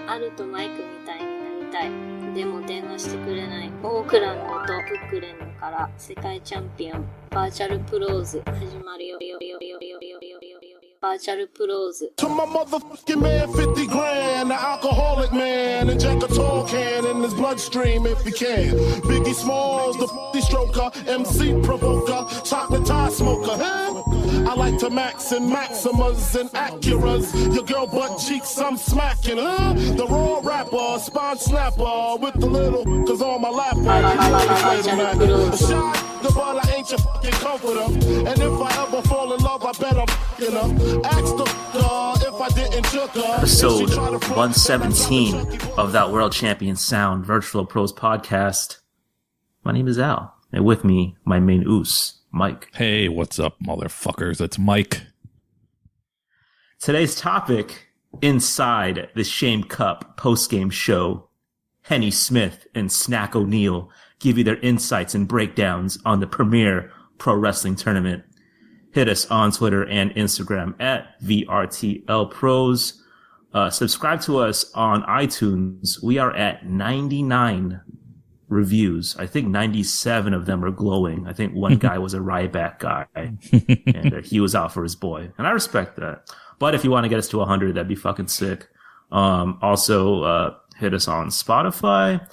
あるとマイクみたいになりたい。でも電話してくれない。オークランドとブックレンドから世界チャンピオンバーチャルプローズ始まるよ。バーチャルプローズ。To my motherfucking man, 50 grand, the alcoholic man, inject a tall can in his bloodstream if he can. Biggie Smalls, the 50 stroker, MC provoker, chocolate tie smoker. Huh? I like to max and Maximas and Acuras. Your girl butt cheeks, I'm smacking. Huh? The raw rapper, spine snapper with the little, cause all my lap a shot, the ball, I ain't your fucking comforter. And if I ever fall in love, I bet I'm fucking her. Episode 117 of That World Champion Sound Vrtl Pros Podcast. My name is Al, and with me, my main oos, Mike. Hey, what's up, motherfuckers? It's Mike. Today's topic, inside the Shame Cup post-game show, Henny Smith and Snack O'Neal give you their insights and breakdowns on the premier pro wrestling tournament. Hit us on Twitter and Instagram at VRTL Pros. Subscribe to us on iTunes. We are at 99 reviews. I think 97 of them are glowing. I think one guy was a Ryback guy, and he was out for his boy. And I respect that. But if you want to get us to 100, that'd be fucking sick. Also, hit us on Spotify.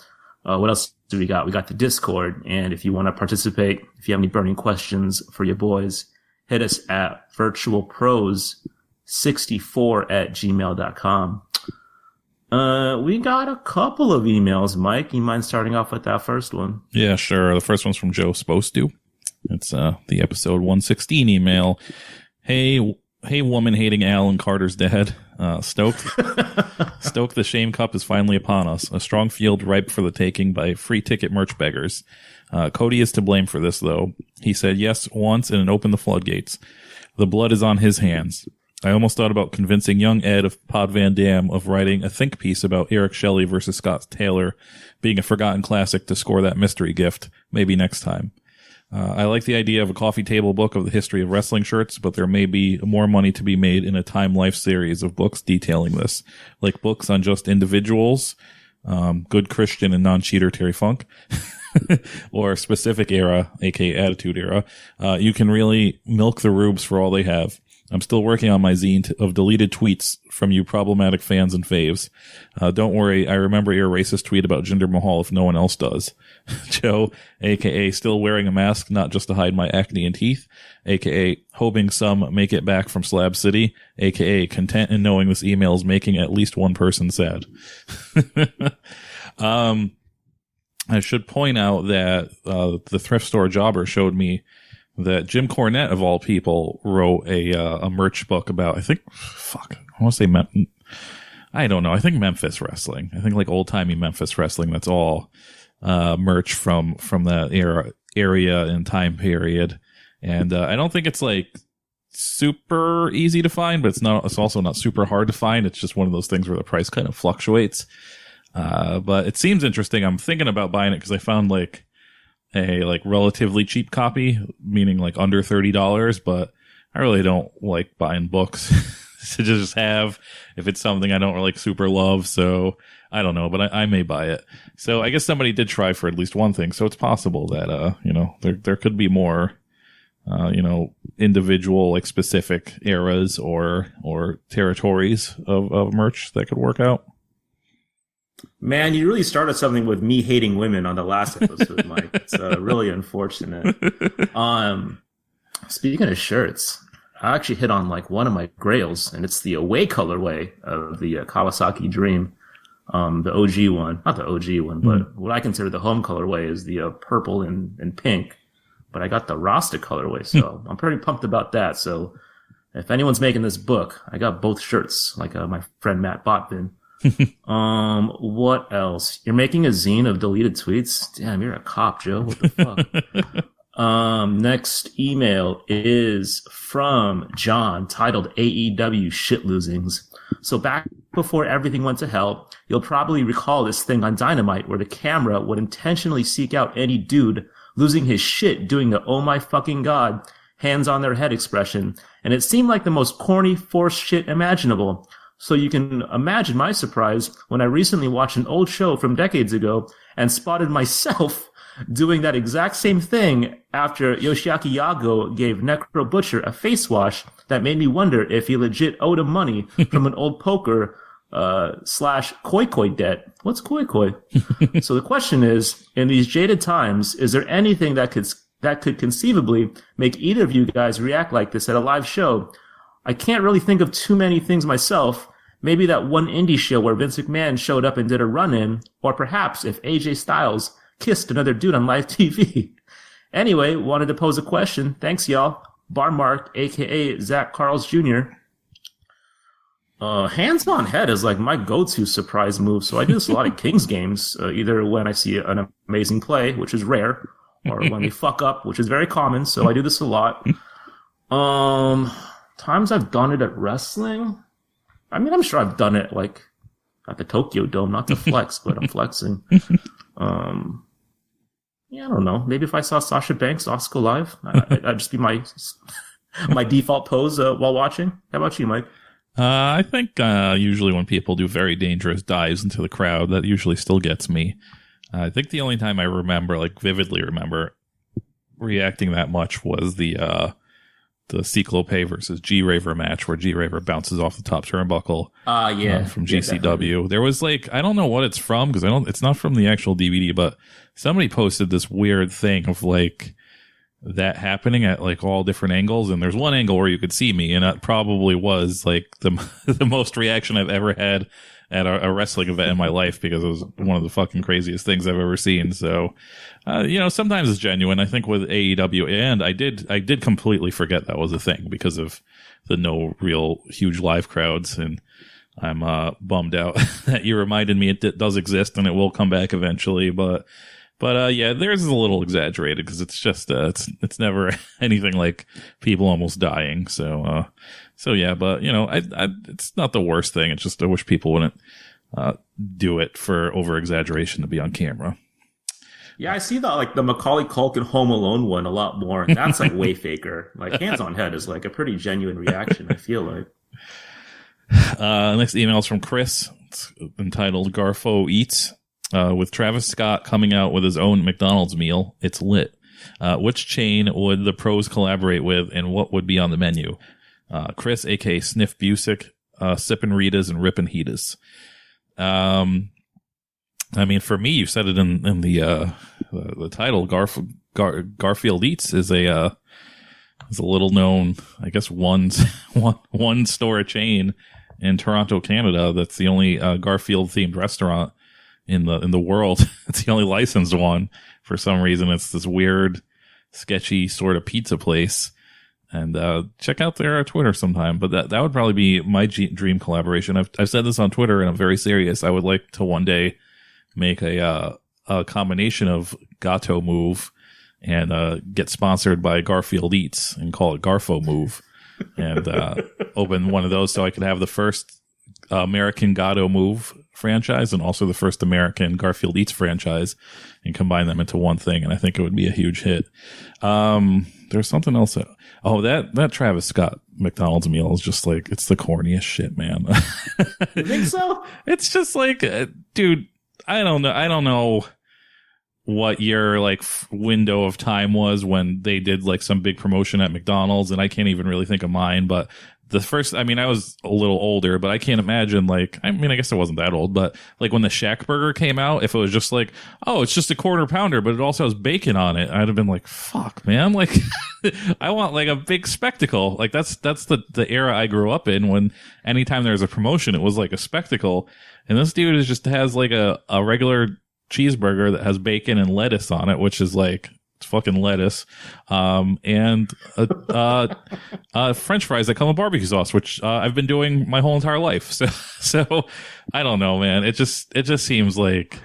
What else do we got? We got the Discord. And if you want to participate, if you have any burning questions for your boys, hit us at virtualpros64@gmail.com. We got a couple of emails, Mike. You mind starting off with that first one? Yeah, sure. The first one's from Joe Supposed to. It's the episode 116 email. Hey, woman hating Alan Carter's dad. Stoked the Shame Cup is finally upon us. A strong field ripe for the taking by free ticket merch beggars. Cody is to blame for this, though. He said yes once and it opened the floodgates. The blood is on his hands. I almost thought about convincing young Ed of Pod Van Dam of writing a think piece about Eric Shelley versus Scott Taylor being a forgotten classic to score that mystery gift, maybe next time. I like the idea of a coffee table book of the history of wrestling shirts, but there may be more money to be made in a Time Life series of books detailing this, like books on just individuals, good Christian and non-cheater Terry Funk, or specific era, aka Attitude Era. You can really milk the rubes for all they have. I'm still working on my zine of deleted tweets from you problematic fans and faves. Don't worry, I remember your racist tweet about Jinder Mahal if no one else does. Joe, aka still wearing a mask not just to hide my acne and teeth, aka hoping some make it back from Slab City, aka content in knowing this email is making at least one person sad. I should point out that the thrift store jobber showed me that Jim Cornette, of all people, wrote a merch book about, I think Memphis wrestling. I think like old-timey Memphis wrestling. That's all merch from that area and time period. And I don't think it's like super easy to find, but it's also not super hard to find. It's just one of those things where the price kind of fluctuates. But it seems interesting. I'm thinking about buying it because I found like a relatively cheap copy, meaning like under $30, but I really don't like buying books to just have if it's something I don't really super love. So I don't know, but I may buy it. So I guess somebody did try for at least one thing. So it's possible that, there could be more, individual, like specific eras or territories of merch that could work out. Man, you really started something with me hating women on the last episode, Mike. It's really unfortunate. Speaking of shirts, I actually hit on like one of my grails, and it's the away colorway of the Kawasaki Dream, the OG one. Not the OG one, but what I consider the home colorway is the purple and pink. But I got the Rasta colorway, so I'm pretty pumped about that. So if anyone's making this book, I got both shirts, like my friend Matt Botvin. What else? You're making a zine of deleted tweets? Damn, you're a cop, Joe. What the fuck? Next email is from John, titled AEW Shit Losings. So back before everything went to hell, you'll probably recall this thing on Dynamite where the camera would intentionally seek out any dude losing his shit doing the oh my fucking god hands on their head expression, and it seemed like the most corny, forced shit imaginable. So you can imagine my surprise when I recently watched an old show from decades ago and spotted myself doing that exact same thing after Yoshiaki Yago gave Necro Butcher a face wash that made me wonder if he legit owed him money from an old poker / koi koi debt. What's koi koi? So the question is, in these jaded times, is there anything that could conceivably make either of you guys react like this at a live show? I can't really think of too many things myself. Maybe that one indie show where Vince McMahon showed up and did a run-in, or perhaps if AJ Styles kissed another dude on live TV. Anyway, wanted to pose a question. Thanks, y'all. Bar Mark, a.k.a. Zach Carls Jr. Hands on head is like my go-to surprise move, so I do this a lot at Kings games, either when I see an amazing play, which is rare, or when they fuck up, which is very common, so I do this a lot. Times I've done it at wrestling? I mean, I'm sure I've done it, like, at the Tokyo Dome, not to flex, but I'm flexing. Yeah, I don't know. Maybe if I saw Sasha Banks, Asuka live, I'd just be my default pose while watching. How about you, Mike? I think usually when people do very dangerous dives into the crowd, that usually still gets me. I think the only time I remember, like vividly remember, reacting that much was the Cyclope versus G-Raver match where G-Raver bounces off the top turnbuckle from GCW. Yeah, there was like, I don't know what it's from because it's not from the actual DVD, but somebody posted this weird thing of like that happening at like all different angles. And there's one angle where you could see me, and that probably was like the most reaction I've ever had at a wrestling event in my life because it was one of the fucking craziest things I've ever seen. So, sometimes it's genuine. I think with AEW, and I did completely forget that was a thing because of the no real huge live crowds. And I'm bummed out that you reminded me it does exist and it will come back eventually. But yeah, theirs is a little exaggerated because it's just it's never anything like people almost dying. So yeah, but it's not the worst thing. It's just I wish people wouldn't do it for over exaggeration to be on camera. Yeah, I see the Macaulay Culkin Home Alone one a lot more. That's like way faker. Like hands on head is like a pretty genuine reaction, I feel like. Next email is from Chris. It's entitled Garfo Eats. With Travis Scott coming out with his own McDonald's meal, it's lit. Which chain would the pros collaborate with, and what would be on the menu? Chris, aka Sniff Busick, Sippin' Ritas and Rippin' Heatas. I mean, for me, you said it in the title. Garfield Eats is a little known, I guess, one store chain in Toronto, Canada. That's the only Garfield themed restaurant in the world. It's the only licensed one for some reason. It's this weird, sketchy sort of pizza place. And check out their Twitter sometime. But that would probably be my dream collaboration. I've said this on Twitter, and I'm very serious. I would like to one day make a combination of Gato Move and get sponsored by Garfield Eats and call it Garfo Move, and open one of those so I could have the first American Gato Move franchise and also the first American Garfield Eats franchise and combine them into one thing. And I think it would be a huge hit. There's something else. That Travis Scott McDonald's meal is just like, it's the corniest shit, man. You think so? It's just like, dude, I don't know what your like window of time was when they did like some big promotion at McDonald's, and I can't even really think of mine, but the first, I mean, I was a little older, but I can't imagine like, I mean, I guess I wasn't that old, but like when the Shack Burger came out, if it was just like, oh, it's just a quarter pounder, but it also has bacon on it, I'd have been like, fuck, man. Like, I want like a big spectacle. Like that's the era I grew up in, when anytime there was a promotion, it was like a spectacle. And this dude just has like a regular cheeseburger that has bacon and lettuce on it, which is like, it's fucking lettuce, and French fries that come with barbecue sauce, which I've been doing my whole entire life. So I don't know, man. It just seems like,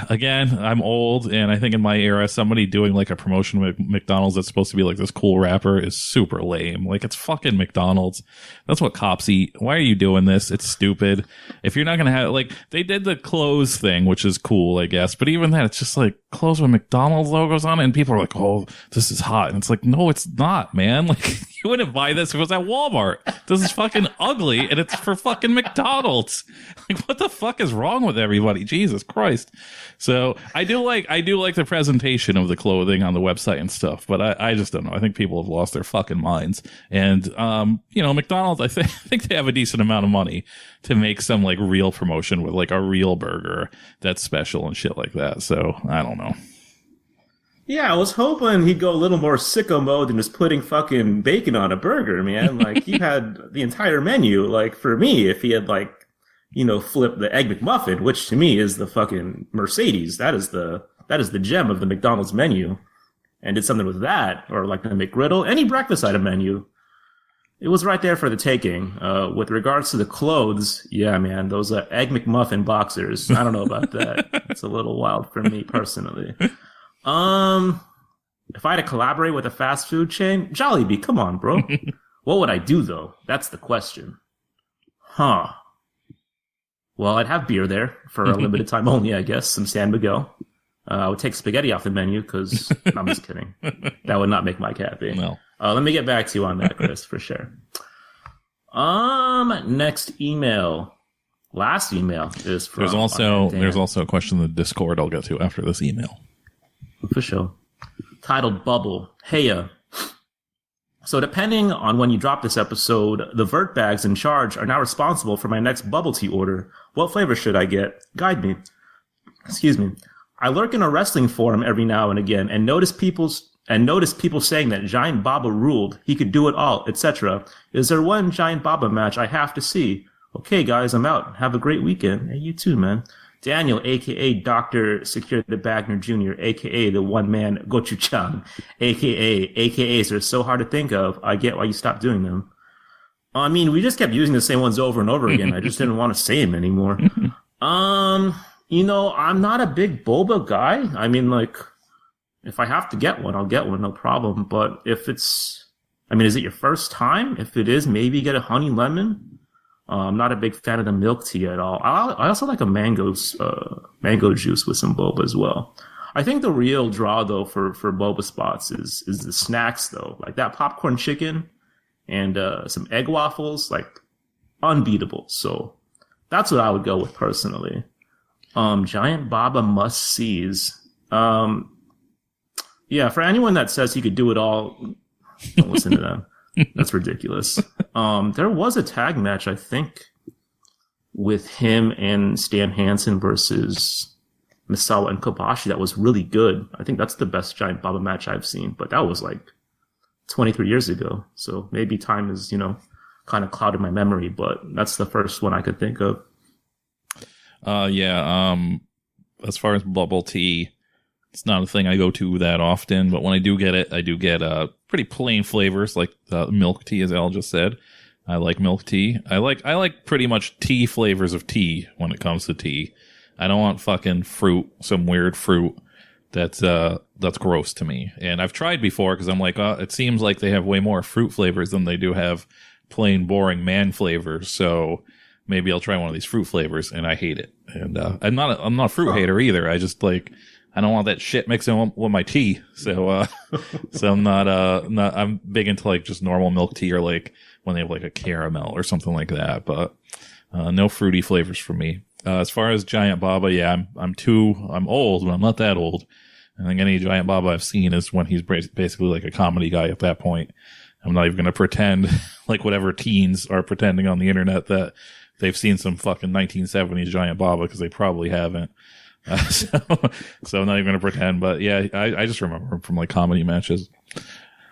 again, I'm old, and I think in my era, somebody doing like a promotion with McDonald's that's supposed to be like this cool rapper is super lame. Like, it's fucking McDonald's. That's what cops eat. Why are you doing this? It's stupid. If you're not gonna have, like, they did the clothes thing, which is cool, I guess, but even that, it's just like clothes with McDonald's logos on it, and people are like, oh, this is hot. And it's like, no, it's not, man. Like, You wouldn't buy this if it was at Walmart. This is fucking ugly, and it's for fucking McDonald's. Like, what the fuck is wrong with everybody? Jesus Christ. So I do like the presentation of the clothing on the website and stuff, but I just don't know. I think people have lost their fucking minds. And, McDonald's, I think they have a decent amount of money to make some like real promotion with like a real burger that's special and shit like that. So I don't know. Yeah, I was hoping he'd go a little more sicko mode than just putting fucking bacon on a burger, man. Like, he had the entire menu. Like, for me, if he had, like, flipped the Egg McMuffin, which to me is the fucking Mercedes, that is the gem of the McDonald's menu, and did something with that, or like the McGriddle, any breakfast item menu, it was right there for the taking. With regards to the clothes, yeah, man, those Egg McMuffin boxers, I don't know about that. It's a little wild for me personally. If I had to collaborate with a fast food chain, Jollibee, come on, bro. What would I do, though? That's the question. Huh. Well, I'd have beer there for a limited time only, I guess. Some San Miguel. I would take spaghetti off the menu because I'm just kidding. That would not make Mike happy. No. Let me get back to you on that, Chris, for sure. Next email. Last email is from... There's also a question in the Discord I'll get to after this email. For sure. Titled Bubble. Heya. So depending on when you drop this episode, the Vert bags in charge are now responsible for my next bubble tea order. What flavor should I get? Guide me. Excuse me. I lurk in a wrestling forum every now and again and notice people saying that Giant Baba ruled, he could do it all, etc. Is there one Giant Baba match I have to see? Okay, guys, I'm out. Have a great weekend. Hey, you too, man. Daniel, a.k.a. Dr. Security Bagner Jr., a.k.a. the one-man gochujang, a.k.a. AKAs are so hard to think of. I get why you stopped doing them. I mean, we just kept using the same ones over and over again. I just didn't want to say them anymore. I'm not a big boba guy. I mean, like, if I have to get one, I'll get one, no problem. But if is it your first time? If it is, maybe get a honey lemon. I'm not a big fan of the milk tea at all. I also like a mango juice with some boba as well. I think the real draw though for boba spots is the snacks though, like that popcorn chicken and some egg waffles, like unbeatable. So that's what I would go with personally. Giant Baba must sees. Yeah, for anyone that says he could do it all, don't listen to them. That's ridiculous. There was a tag match, I think, with him and Stan Hansen versus Misawa and Kobashi that was really good. I think that's the best Giant Baba match I've seen, but that was like 23 years ago. So maybe time is, kind of clouded my memory, but that's the first one I could think of. As far as bubble tea, it's not a thing I go to that often, but when I do get it, I do get pretty plain flavors like milk tea, as Al just said. I like milk tea. I like pretty much tea flavors of tea when it comes to tea. I don't want fucking fruit, some weird fruit that's gross to me. And I've tried before because I'm like, it seems like they have way more fruit flavors than they do have plain boring man flavors. So maybe I'll try one of these fruit flavors, and I hate it. And I'm not a fruit hater either. I just like, I don't want that shit mixing with my tea. So I'm not I'm big into like just normal milk tea or like when they have like a caramel or something like that. But no fruity flavors for me. As far as Giant Baba, yeah, I'm old, but I'm not that old. I think any Giant Baba I've seen is when he's basically like a comedy guy at that point. I'm not even going to pretend like whatever teens are pretending on the internet that they've seen some fucking 1970s Giant Baba, because they probably haven't. So I'm not even going to pretend, but yeah, I just remember him from like comedy matches.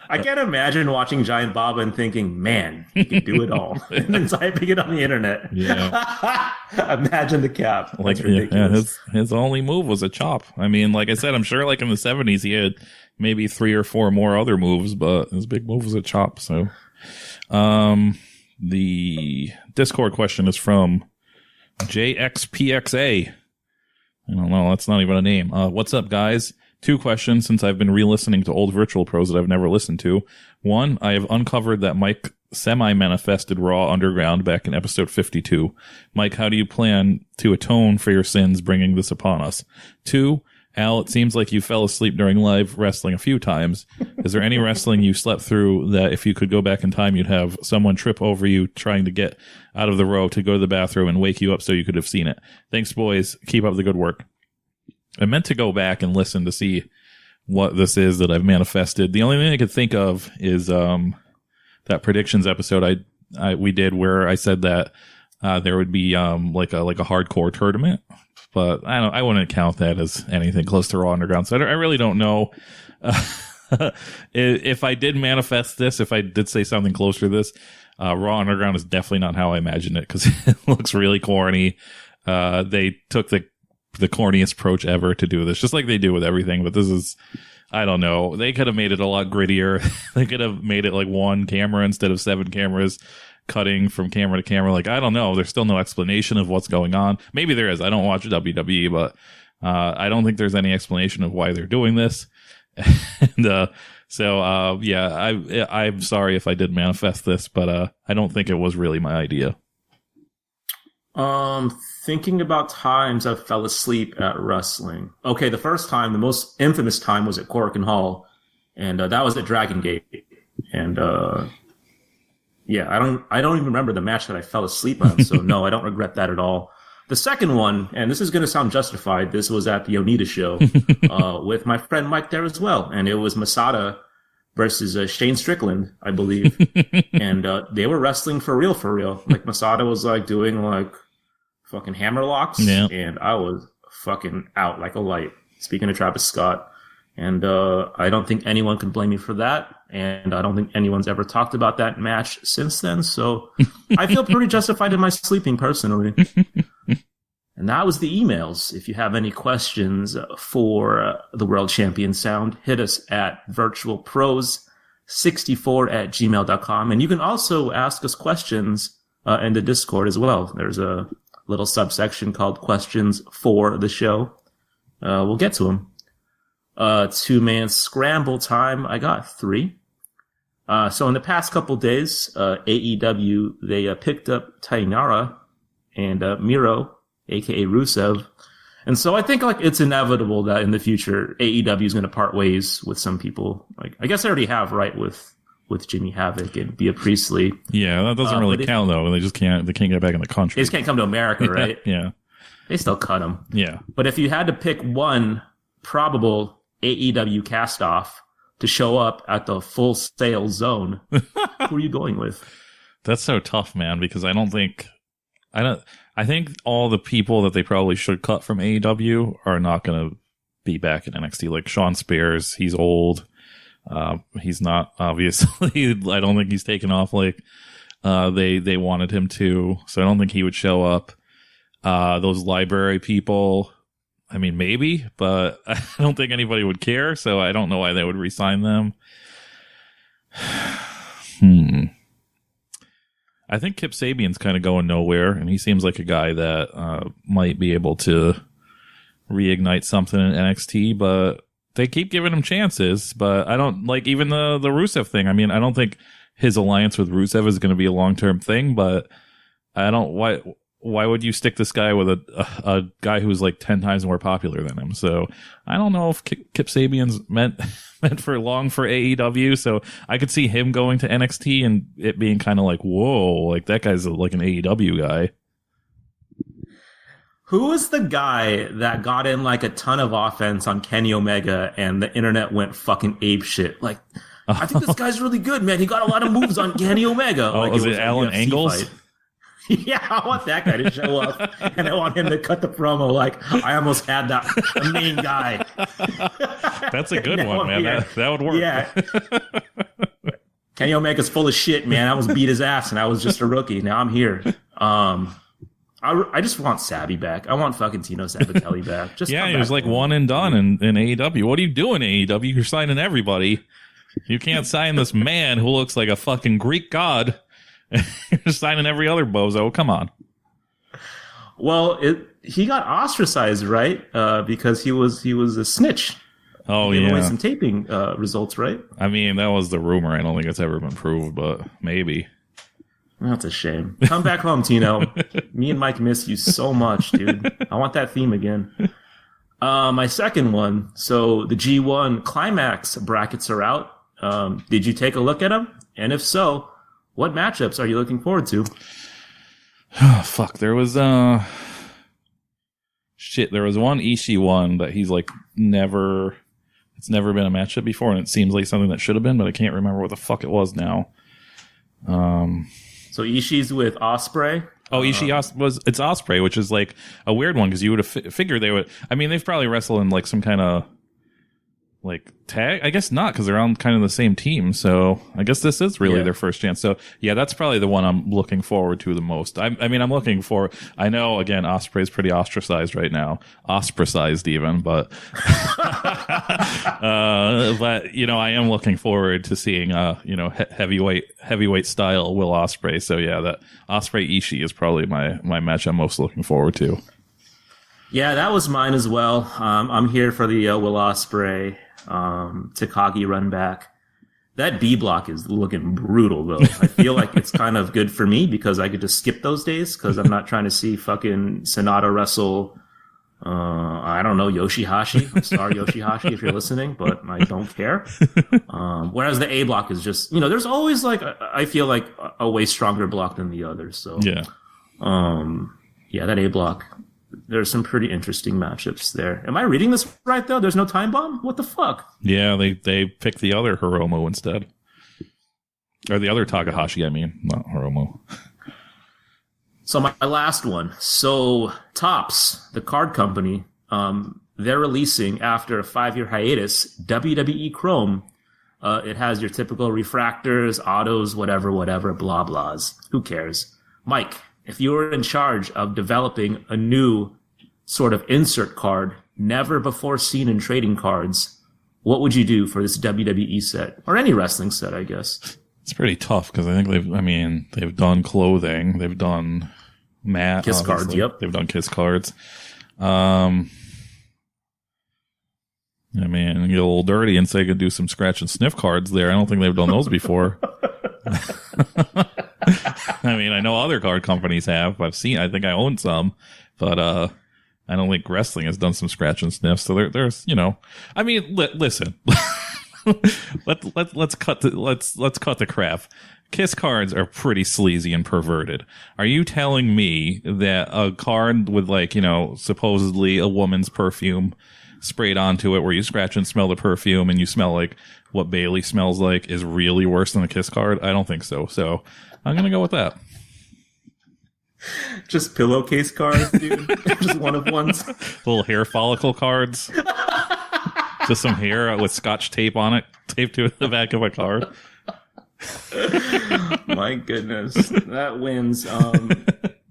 I can't imagine watching Giant Baba and thinking, man, he can do it all. And then typing it on the internet. Yeah. Imagine the cap. That's like, ridiculous. Yeah, his only move was a chop. I mean, like I said, I'm sure like in the 70s he had maybe 3 or 4 more other moves, but his big move was a chop. So, the Discord question is from JXPXA. I don't know. That's not even a name. What's up, guys? 2 questions since I've been re-listening to old Vrtl pros that I've never listened to. 1, I have uncovered that Mike semi-manifested Raw Underground back in episode 52. Mike, how do you plan to atone for your sins bringing this upon us? 2, Al, it seems like you fell asleep during live wrestling a few times. Is there any wrestling you slept through that if you could go back in time, you'd have someone trip over you trying to get out of the row to go to the bathroom and wake you up so you could have seen it? Thanks, boys. Keep up the good work. I meant to go back and listen to see what this is that I've manifested. The only thing I could think of is that predictions episode we did where I said that there would be like a hardcore tournament. But I wouldn't count that as anything close to Raw Underground. So I really don't know. If I did manifest this, if I did say something closer to this, Raw Underground is definitely not how I imagined it because it looks really corny. They took the corniest approach ever to do this, just like they do with everything. But this is, I don't know. They could have made it a lot grittier. They could have made it like one camera instead of 7 cameras. Cutting from camera to camera, like I don't know. There's still no explanation of what's going on. Maybe there is. I don't watch WWE, but I don't think there's any explanation of why they're doing this. And I'm sorry if I did manifest this, but I don't think it was really my idea. Thinking about times I fell asleep at wrestling. Okay, the first time, the most infamous time, was at Korakuen Hall, and that was at Dragon Gate, and yeah, I don't even remember the match that I fell asleep on, so no, I don't regret that at all. The second one, and this is going to sound justified, this was at the Onita show with my friend Mike there as well, and it was Masada versus Shane Strickland, I believe, and they were wrestling for real. Like Masada was like doing like fucking hammer locks, and I was fucking out like a light. Speaking of Travis Scott. And I don't think anyone can blame me for that. And I don't think anyone's ever talked about that match since then. So I feel pretty justified in my sleeping personally. And that was the emails. If you have any questions for the World Champion Sound, hit us at virtualpros64@gmail.com. And you can also ask us questions in the Discord as well. There's a little subsection called Questions for the Show. We'll get to them. 2-man scramble time. I got 3. So in the past couple days, AEW, they picked up Tainara and Miro, aka Rusev. And so I think like it's inevitable that in the future AEW is going to part ways with some people. Like I guess I already have, right, with Jimmy Havoc and Bea Priestley. Yeah, that doesn't really count though. They can't get back in the country. They just can't come to America, right? Yeah. They still cut them. Yeah. But if you had to pick one probable AEW cast-off to show up at the Full Sail Zone, who are you going with? That's so tough, man, because I think all the people that they probably should cut from AEW are not going to be back in NXT. Like Sean Spears, he's old. He's not, obviously. I don't think he's taken off like they wanted him to, so I don't think he would show up. Those library people, I mean, maybe, but I don't think anybody would care, so I don't know why they would re-sign them. I think Kip Sabian's kind of going nowhere, and he seems like a guy that might be able to reignite something in NXT, but they keep giving him chances. But I don't like even the Rusev thing. I mean, I don't think his alliance with Rusev is going to be a long-term thing, but I don't why would you stick this guy with a guy who's like 10 times more popular than him? So I don't know if Kip Sabian's meant for long for AEW. So I could see him going to NXT and it being kind of like, whoa, like that guy's like an AEW guy. Who was the guy that got in like a ton of offense on Kenny Omega and the internet went fucking ape shit? Like, I think this guy's really good, man. He got a lot of moves on Kenny Omega. Oh, like, was it Alan Angles? Fight. Yeah, I want that guy to show up, and I want him to cut the promo like, I almost had the main guy. That's a good one, man. That would work. Yeah. Kenny Omega's full of shit, man. I almost beat his ass, and I was just a rookie. Now I'm here. I just want Sabby back. I want fucking Tino Sabatelli back. Just yeah, he was like one and done in AEW. What are you doing, AEW? You're signing everybody. You can't sign this man who looks like a fucking Greek god. You're signing every other bozo. Come on. Well, he got ostracized, right? Because he was a snitch. Oh, he gave yeah. away some taping results, right? I mean, that was the rumor. I don't think it's ever been proved, but maybe. That's a shame. Come back home, Tino. Me and Mike miss you so much, dude. I want that theme again. My second one. So the G1 Climax brackets are out. Did you take a look at them? And if so, what matchups are you looking forward to? Fuck, there was shit. There was one Ishii one that he's like never. It's never been a matchup before, and it seems like something that should have been, but I can't remember what the fuck it was now. So Ishii's with Ospreay. Oh, Ishii it's Ospreay, which is like a weird one because you would have figured they would. I mean, they've probably wrestled in like some kind of like tag. I guess not because they're on kind of the same team. So I guess this is really their first chance. So yeah, that's probably the one I'm looking forward to the most. I mean, I'm looking for. I know again, Ospreay's pretty ostracized right now, ostracized even, but but you know, I am looking forward to seeing you know, heavyweight style Will Ospreay. So yeah, that Ospreay Ishii is probably my match I'm most looking forward to. Yeah, that was mine as well. I'm here for the Will Ospreay Takagi run back. That B block is looking brutal though. I feel like it's kind of good for me because I could just skip those days because I'm not trying to see fucking Sonata wrestle. I don't know, Yoshihashi. I'm sorry, Yoshihashi, if you're listening, but I don't care. Whereas the A block is just, you know, there's always like, I feel like a way stronger block than the others. So yeah, yeah, that A block. There's some pretty interesting matchups there. Am I reading this right, though? There's no time bomb? What the fuck? Yeah, they picked the other Hiromu instead. Or the other Takahashi, I mean, not Hiromu. So my last one. So Topps, the card company, they're releasing, after a 5-year hiatus, WWE Chrome. It has your typical refractors, autos, whatever, blah, blahs. Who cares? Mike, if you were in charge of developing a new sort of insert card, never before seen in trading cards, what would you do for this WWE set? Or any wrestling set, I guess. It's pretty tough because I think they've done clothing, they've done mat, Kiss obviously. cards, yep. They've done Kiss cards. I mean, get a little dirty and say I could do some scratch and sniff cards there. I don't think they've done those before. I mean, I know other card companies have. I think I own some, but I don't think wrestling has done some scratch and sniff. So there's, you know, I mean, listen, let's cut the crap. Kiss cards are pretty sleazy and perverted. Are you telling me that a card with, like, you know, supposedly a woman's perfume sprayed onto it, where you scratch and smell the perfume and you smell like what Bailey smells like, is really worse than a Kiss card? I don't think so. So I'm gonna go with that. Just pillowcase cards, dude. Just one of ones. Little hair follicle cards. Just some hair with scotch tape on it, taped to the back of a card. My goodness, that wins.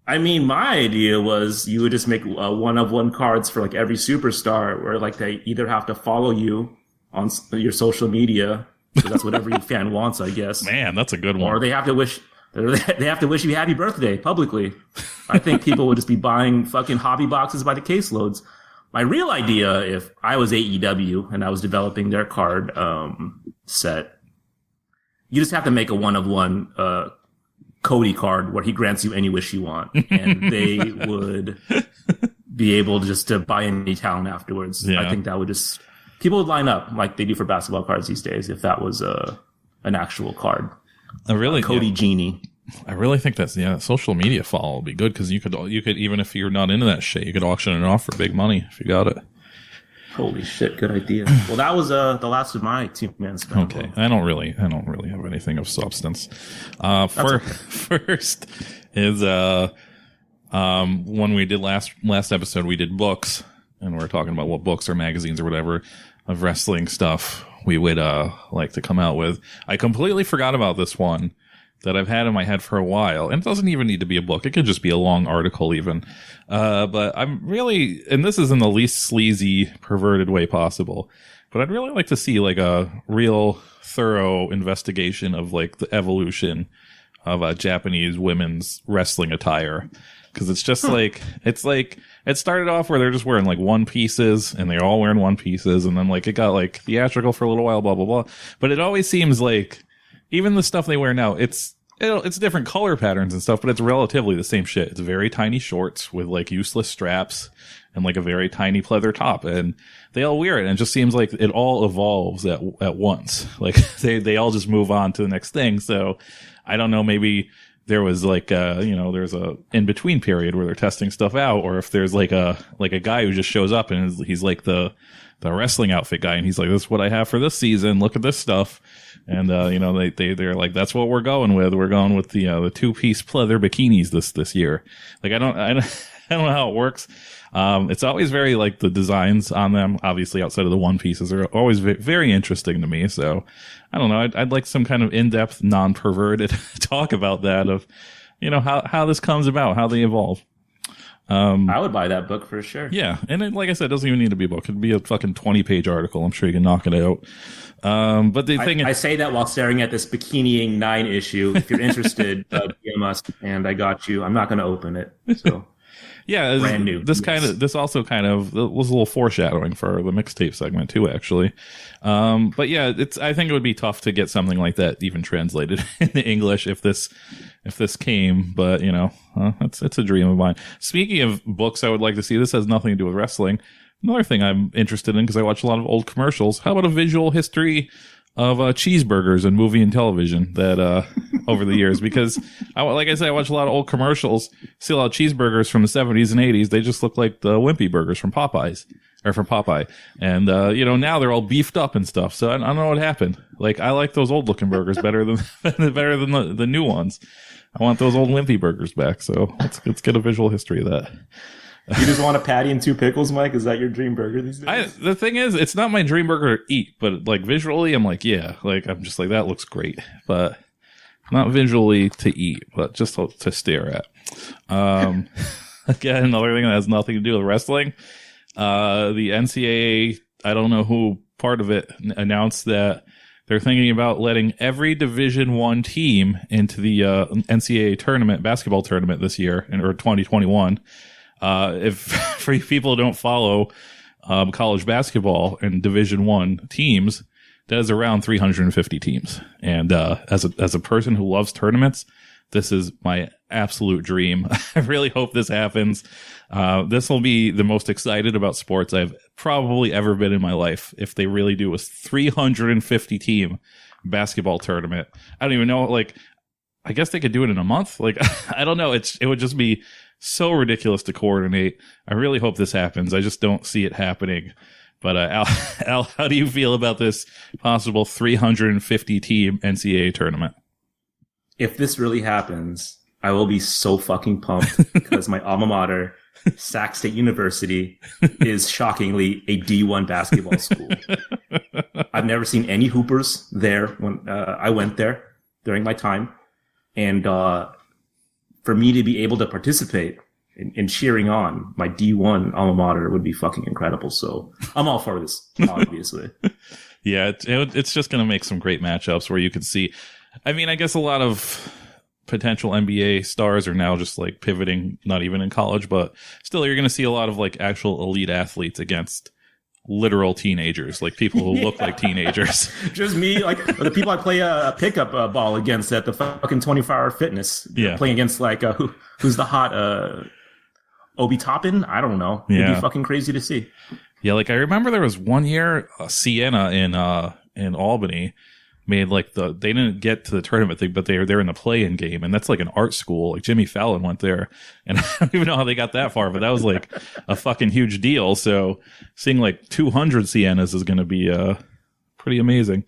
I mean, my idea was you would just make one-of-one cards for like every superstar, where like they either have to follow you on your social media, because that's what every fan wants, I guess. Man, that's a good one. Or they have to wish you happy birthday publicly. I think people would just be buying fucking hobby boxes by the caseloads. My real idea, if I was AEW and I was developing their card set, you just have to make a one-of-one Cody card where he grants you any wish you want, and they would be able just to buy any talent afterwards. Yeah. I think that would just, people would line up like they do for basketball cards these days if that was an actual card. Cody Genie. I really think that's, social media follow would be good, because you could even if you're not into that shit, you could auction it off for big money if you got it. Holy shit, good idea. Well, that was the last of my two-man spell. Okay, I don't really have anything of substance. First is when we did last episode, we did books, and we were talking about what books or magazines or whatever of wrestling stuff we would like to come out with. I completely forgot about this one that I've had in my head for a while. And it doesn't even need to be a book. It could just be a long article even. But I'm really, and this is in the least sleazy, perverted way possible, but I'd really like to see like a real thorough investigation of like the evolution of Japanese women's wrestling attire. Cause it's just like, it started off where they're just wearing like one pieces, and they're all wearing one pieces. And then like it got like theatrical for a little while, blah, blah, blah. But it always seems like, even the stuff they wear now, it's it's different color patterns and stuff, but it's relatively the same shit. It's very tiny shorts with like useless straps and like a very tiny pleather top, and they all wear it, and it just seems like it all evolves at once. Like they all just move on to the next thing. So I don't know, maybe there was like there's a in between period where they're testing stuff out, or if there's like a guy who just shows up and he's like the wrestling outfit guy, and he's like, this is what I have for this season, look at this stuff. And they're like, that's what we're going with. We're going with the 2-piece pleather bikinis this year. Like I don't know how it works. It's always very like the designs on them, obviously outside of the one pieces, are always very interesting to me. So I don't know. I'd like some kind of in-depth, non-perverted talk about that, of how this comes about, how they evolve. I would buy that book for sure. Yeah, and like I said, it doesn't even need to be a book. It could be a fucking 20-page article. I'm sure you can knock it out. But the thing I say that while staring at this Bikiniing 9 issue. If you're interested, DM us, and I got you. I'm not going to open it. So yeah, brand new. This also kind of was a little foreshadowing for the mixtape segment too, actually. But yeah, I think it would be tough to get something like that even translated into English if this came. But it's a dream of mine. Speaking of books I would like to see, this has nothing to do with wrestling. Another thing I'm interested in, because I watch a lot of old commercials. How about a visual history of cheeseburgers in movie and television that over the years? Because like I said, I watch a lot of old commercials, see a lot of cheeseburgers from the 70s and 80s. They just look like the Wimpy burgers from Popeye. And now they're all beefed up and stuff. So I don't know what happened. Like, I like those old looking burgers better than the new ones. I want those old Wimpy burgers back. So let's get a visual history of that. You just want a patty and 2 pickles, Mike? Is that your dream burger these days? The thing is, it's not my dream burger to eat, but like visually, I'm like, yeah, like I'm just like, that looks great, but not visually to eat, but just to stare at. Again, another thing that has nothing to do with wrestling. The NCAA, I don't know who part of it, announced that they're thinking about letting every Division I team into the NCAA basketball tournament this year, or 2021. If for people who don't follow college basketball and Division I teams, that is around 350 teams. And as a person who loves tournaments, this is my absolute dream. I really hope this happens. This will be the most excited about sports I've probably ever been in my life. If they really do a 350 team basketball tournament, I don't even know. Like, I guess they could do it in a month. Like, I don't know. It would just be so ridiculous to coordinate. I really hope this happens. I just don't see it happening. But Al, how do you feel about this possible 350 team NCAA tournament? If this really happens, I will be so fucking pumped because my alma mater, Sac State University, is shockingly a D1 basketball school. I've never seen any hoopers there when I went there during my time. And for me to be able to participate in cheering on my D1 alma mater would be fucking incredible. So I'm all for this, obviously. Yeah, it's just going to make some great matchups where you can see. I mean, I guess a lot of potential NBA stars are now just like pivoting, not even in college, but still you're going to see a lot of like actual elite athletes against literal teenagers, like people who look like teenagers. Just me, like the people I play a pickup ball against at the fucking 24-hour fitness. Yeah. Playing against like, who's the hot Obi Toppin? I don't know. It'd be fucking crazy to see. Yeah, like I remember there was one year, Siena in Albany made like they didn't get to the tournament thing, but they're in the play-in game, and that's like an art school. Like Jimmy Fallon went there, and I don't even know how they got that far, but that was like a fucking huge deal. So seeing like 200 Sienas is going to be pretty amazing.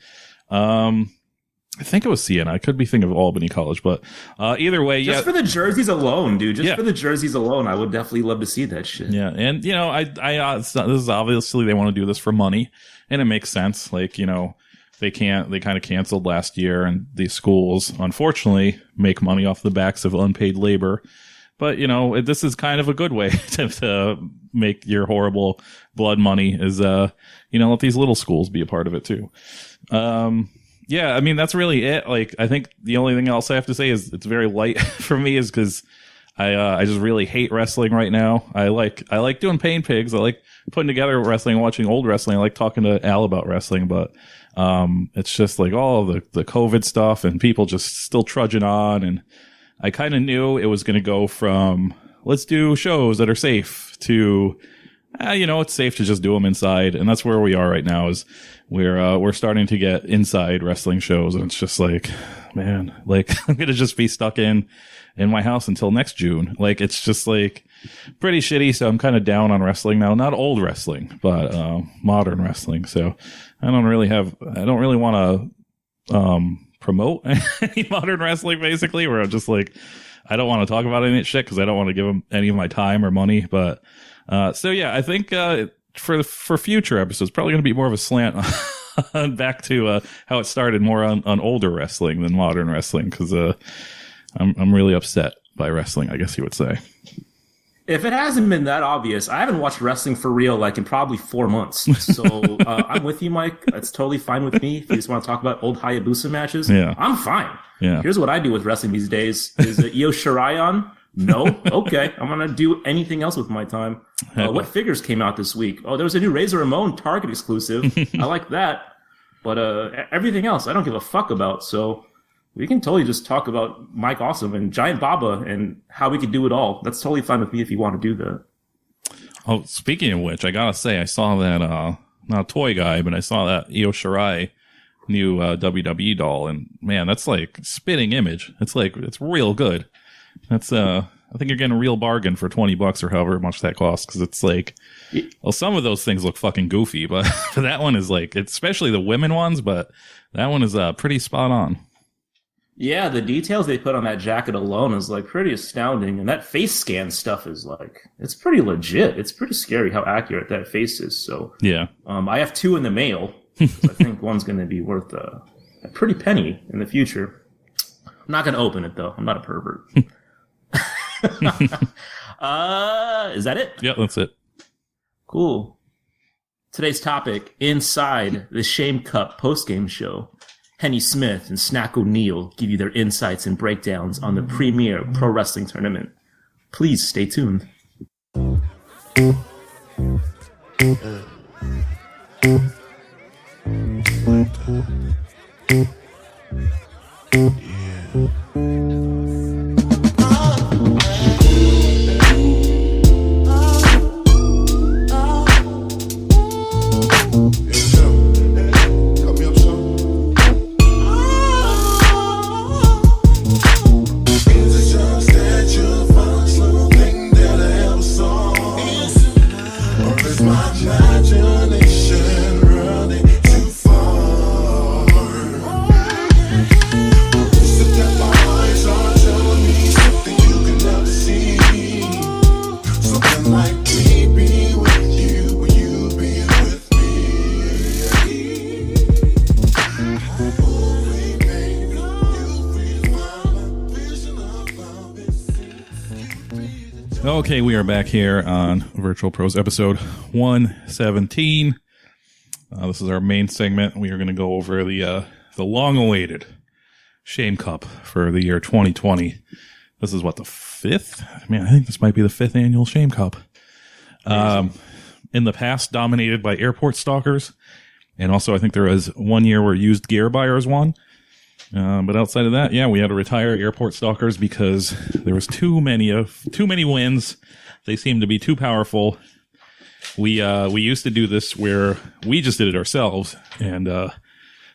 I think it was Siena. I could be thinking of Albany College, but either way, just for the jerseys alone, dude. Just for the jerseys alone, I would definitely love to see that shit. Yeah, and this is obviously they want to do this for money, and it makes sense. Like they kind of canceled last year, and these schools unfortunately make money off the backs of unpaid labor. But this is kind of a good way to make your horrible blood money. Is let these little schools be a part of it too. Yeah, I mean, that's really it. Like, I think the only thing else I have to say is it's very light for me is because I just really hate wrestling right now. I like doing Pain Pigs. I like putting together wrestling, watching old wrestling. I like talking to Al about wrestling, but it's just like all of the COVID stuff and people just still trudging on. And I kind of knew it was going to go from let's do shows that are safe to it's safe to just do them inside. And that's where we are right now. Is we're starting to get inside wrestling shows, and it's just like, man, like I'm gonna just be stuck in my house until next June. Like it's just like pretty shitty. So I'm kind of down on wrestling now. Not old wrestling, but modern wrestling. So I don't really want to promote any modern wrestling, basically. Where I'm just like, I don't want to talk about any shit because I don't want to give them any of my time or money. But so yeah, I think for future episodes, probably going to be more of a slant back to how it started, more on older wrestling than modern wrestling, because I'm really upset by wrestling, I guess you would say. If it hasn't been that obvious, I haven't watched wrestling for real like in probably 4 months. So I'm with you, Mike. That's totally fine with me. If you just want to talk about old Hayabusa matches, yeah, I'm fine. Yeah. Here's what I do with wrestling these days. Is Io Shirai on? No? Okay. I'm going to do anything else with my time. What figures came out this week? Oh, there was a new Razor Ramon Target exclusive. I like that. But everything else I don't give a fuck about. So we can totally just talk about Mike Awesome and Giant Baba and how we could do it all. That's totally fine with me if you want to do that. Oh, speaking of which, I gotta say, I saw that, not a toy guy, but I saw that Io Shirai new WWE doll, and man, that's like spitting image. It's real good. That's I think you're getting a real bargain for $20 or however much that costs, because it's like, well, some of those things look fucking goofy, but that one is like, especially the women ones, but that one is pretty spot on. Yeah, the details they put on that jacket alone is like pretty astounding, and that face scan stuff is like, it's pretty legit. It's pretty scary how accurate that face is. So yeah, I have 2 in the mail. I think one's going to be worth a pretty penny in the future. I'm not going to open it though. I'm not a pervert. Is that it? Yeah, that's it. Cool. Today's topic: inside the Shame Cup postgame show. Henny Smith and Snack O'Neal give you their insights and breakdowns on the premier pro wrestling tournament. Please stay tuned. Okay, we are back here on Virtual Pros episode 117. This is our main segment. We are going to go over the long-awaited Shame Cup for the year 2020. This is what, the 5th? Man, I think this might be the 5th annual Shame Cup. In the past, dominated by airport stalkers. And also, I think there was one year where used gear buyers won. But outside of that, yeah, we had to retire airport stalkers because there was too many wins. They seemed to be too powerful. We used to do this where we just did it ourselves, and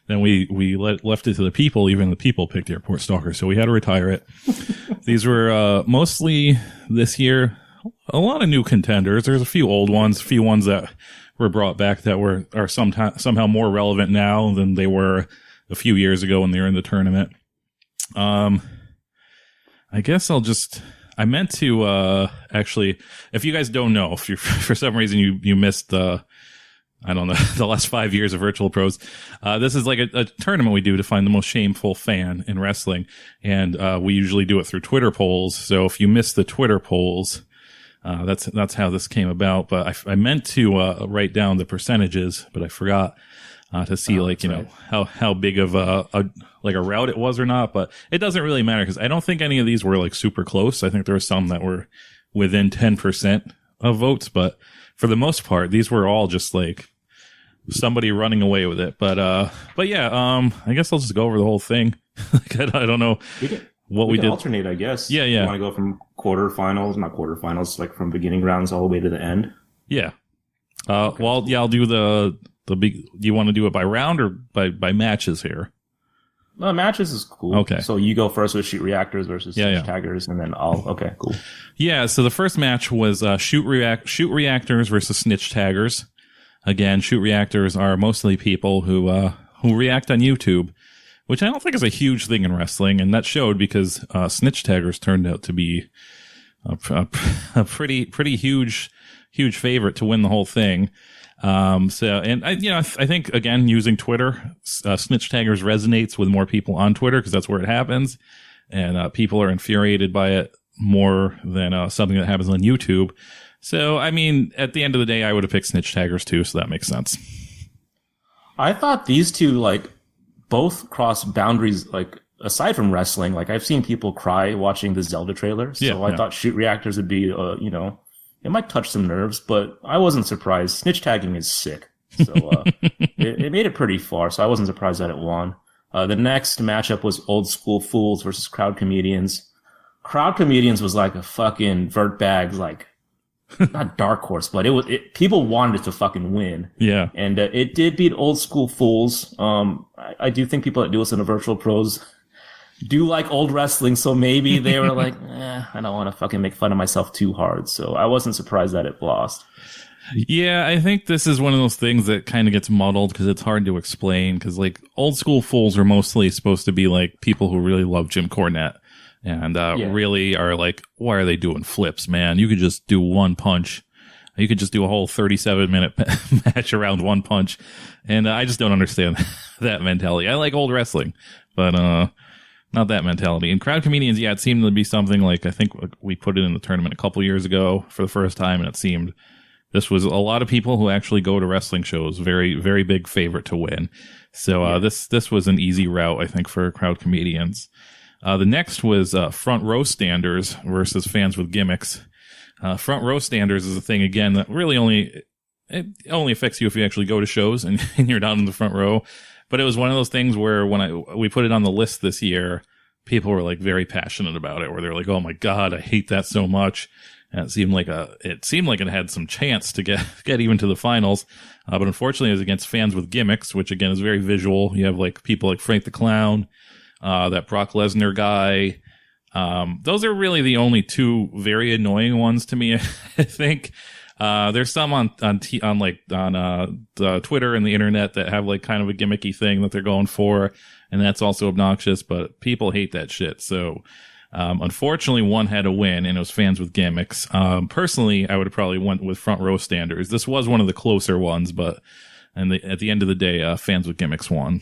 then we left it to the people. Even the people picked airport stalkers, so we had to retire it. These were mostly this year a lot of new contenders. There's a few old ones, a few ones that were brought back that are somehow more relevant now than they were a few years ago when they were in the tournament. I guess I meant to, actually, if you guys don't know, if you for some reason you missed the last 5 years of Virtual Pros, this is like a tournament we do to find the most shameful fan in wrestling. And, we usually do it through Twitter polls. So if you missed the Twitter polls, that's how this came about. But I meant to, write down the percentages, but I forgot. to see how big of a route it was or not. But it doesn't really matter because I don't think any of these were like super close. I think there were some that were within 10% of votes, but for the most part, these were all just like somebody running away with it. But yeah, I guess I'll just go over the whole thing. I don't know what we did. Alternate, I guess. Yeah. You want to go from not quarterfinals, like from beginning rounds all the way to the end? Yeah. Well, yeah, I'll do the big. Do you want to do it by round or by matches here? Matches is cool. Okay. So you go first with shoot reactors versus taggers, and then okay, cool. Yeah. So the first match was shoot reactors versus snitch taggers. Again, shoot reactors are mostly people who react on YouTube, which I don't think is a huge thing in wrestling, and that showed because snitch taggers turned out to be a pretty huge favorite to win the whole thing. I think again using Twitter, snitch taggers resonates with more people on Twitter because that's where it happens, and people are infuriated by it more than something that happens on YouTube. So I mean, at the end of the day, I would have picked snitch taggers too, so that makes sense. I thought these two like both cross boundaries. Like aside from wrestling, like I've seen people cry watching the Zelda trailer, so I thought shoot reactors would be it might touch some nerves, but I wasn't surprised. Snitch tagging is sick. So it made it pretty far, so I wasn't surprised that it won. The next matchup was Old School Fools versus Crowd Comedians. Crowd Comedians was like a fucking vert bag, like, not dark horse, but people wanted it to fucking win. Yeah. And it did beat Old School Fools. I do think people that do this in the Virtual Pros do like old wrestling, so maybe they were like, I don't want to fucking make fun of myself too hard. So I wasn't surprised that it lost. Yeah, I think this is one of those things that kind of gets muddled because it's hard to explain because like Old School Fools are mostly supposed to be like people who really love Jim Cornette and really are like, why are they doing flips, man? You could just do one punch. You could just do a whole 37-minute match around one punch. And I just don't understand that mentality. I like old wrestling, but not that mentality. And Crowd Comedians, it seemed to be something like, I think we put it in the tournament a couple years ago for the first time, and it seemed this was a lot of people who actually go to wrestling shows, very, very big favorite to win. So this was an easy route, I think, for Crowd Comedians. The next was front row standers versus fans with gimmicks. Front row standers is a thing, again, that really only affects you if you actually go to shows and you're down in the front row. But it was one of those things where when we put it on the list this year, people were like very passionate about it, where they're like, "Oh my God, I hate that so much." And it seemed like it had some chance to get even to the finals. But unfortunately it was against fans with gimmicks, which again is very visual. You have like people like Frank the Clown, that Brock Lesnar guy. Those are really the only two very annoying ones to me, I think. There's some on Twitter and the internet that have like kind of a gimmicky thing that they're going for, and that's also obnoxious, but people hate that shit. So, unfortunately one had to win, and it was fans with gimmicks. Personally, I would have probably went with front row standers. This was one of the closer ones, but at the end of the day, fans with gimmicks won.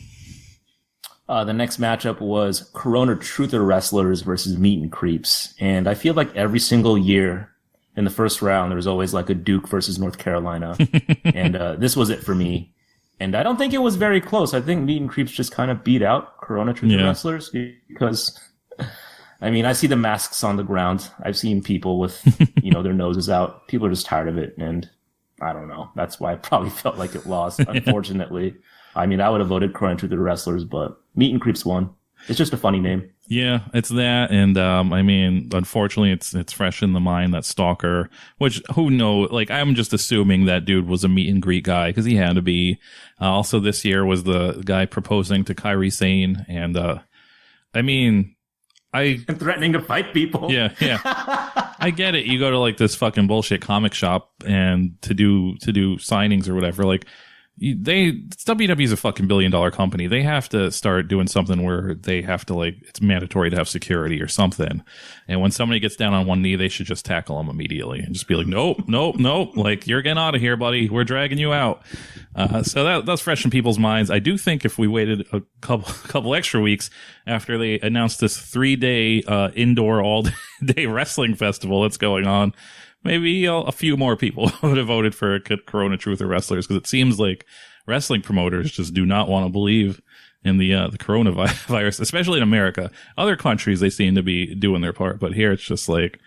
The next matchup was Corona Truther Wrestlers versus Meet and Creeps. And I feel like every single year in the first round, there was always like a Duke versus North Carolina. And this was it for me. And I don't think it was very close. I think Meet and Creeps just kind of beat out Corona Truther Wrestlers because, I mean, I see the masks on the ground. I've seen people with, their noses out. People are just tired of it. And I don't know. That's why I probably felt like it lost, unfortunately. I mean, I would have voted Corona Truther Wrestlers, but Meet and Creeps won. It's just a funny name. Yeah, it's that, and I mean, unfortunately, it's fresh in the mind, that Stalker, which, who knows, like, I'm just assuming that dude was a meet and greet guy, because he had to be. Also, this year was the guy proposing to Kairi Sane, and, I mean, and threatening to fight people. Yeah. I get it. You go to, like, this fucking bullshit comic shop, and to do signings or whatever, like, WWE is a fucking $1 billion company. They have to start doing something where they have to, like, it's mandatory to have security or something. And when somebody gets down on one knee, they should just tackle them immediately and just be like, nope. Like, you're getting out of here, buddy. We're dragging you out. So that's fresh in people's minds. I do think if we waited a couple extra weeks after they announced this 3-day, indoor all-day wrestling festival that's going on, maybe a few more people would have voted for Corona Truther Wrestlers, because it seems like wrestling promoters just do not want to believe in the coronavirus, especially in America. Other countries, they seem to be doing their part, but here it's just like,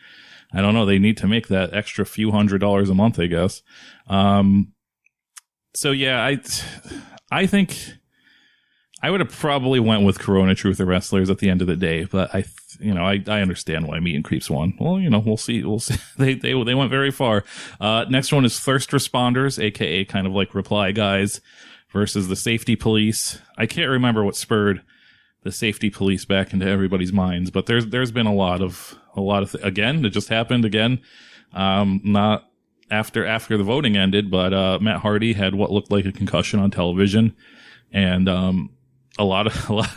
I don't know. They need to make that extra few $100s a month, I guess. So yeah, I think I would have probably went with Corona Truth or Wrestlers at the end of the day, but I understand why Meet and Creeps won. Well, we'll see. They went very far. Next one is Thirst Responders, aka kind of like Reply Guys, versus the Safety Police. I can't remember what spurred the Safety Police back into everybody's minds, but there's been a lot of again, it just happened again. Not after the voting ended, but Matt Hardy had what looked like a concussion on television, and a lot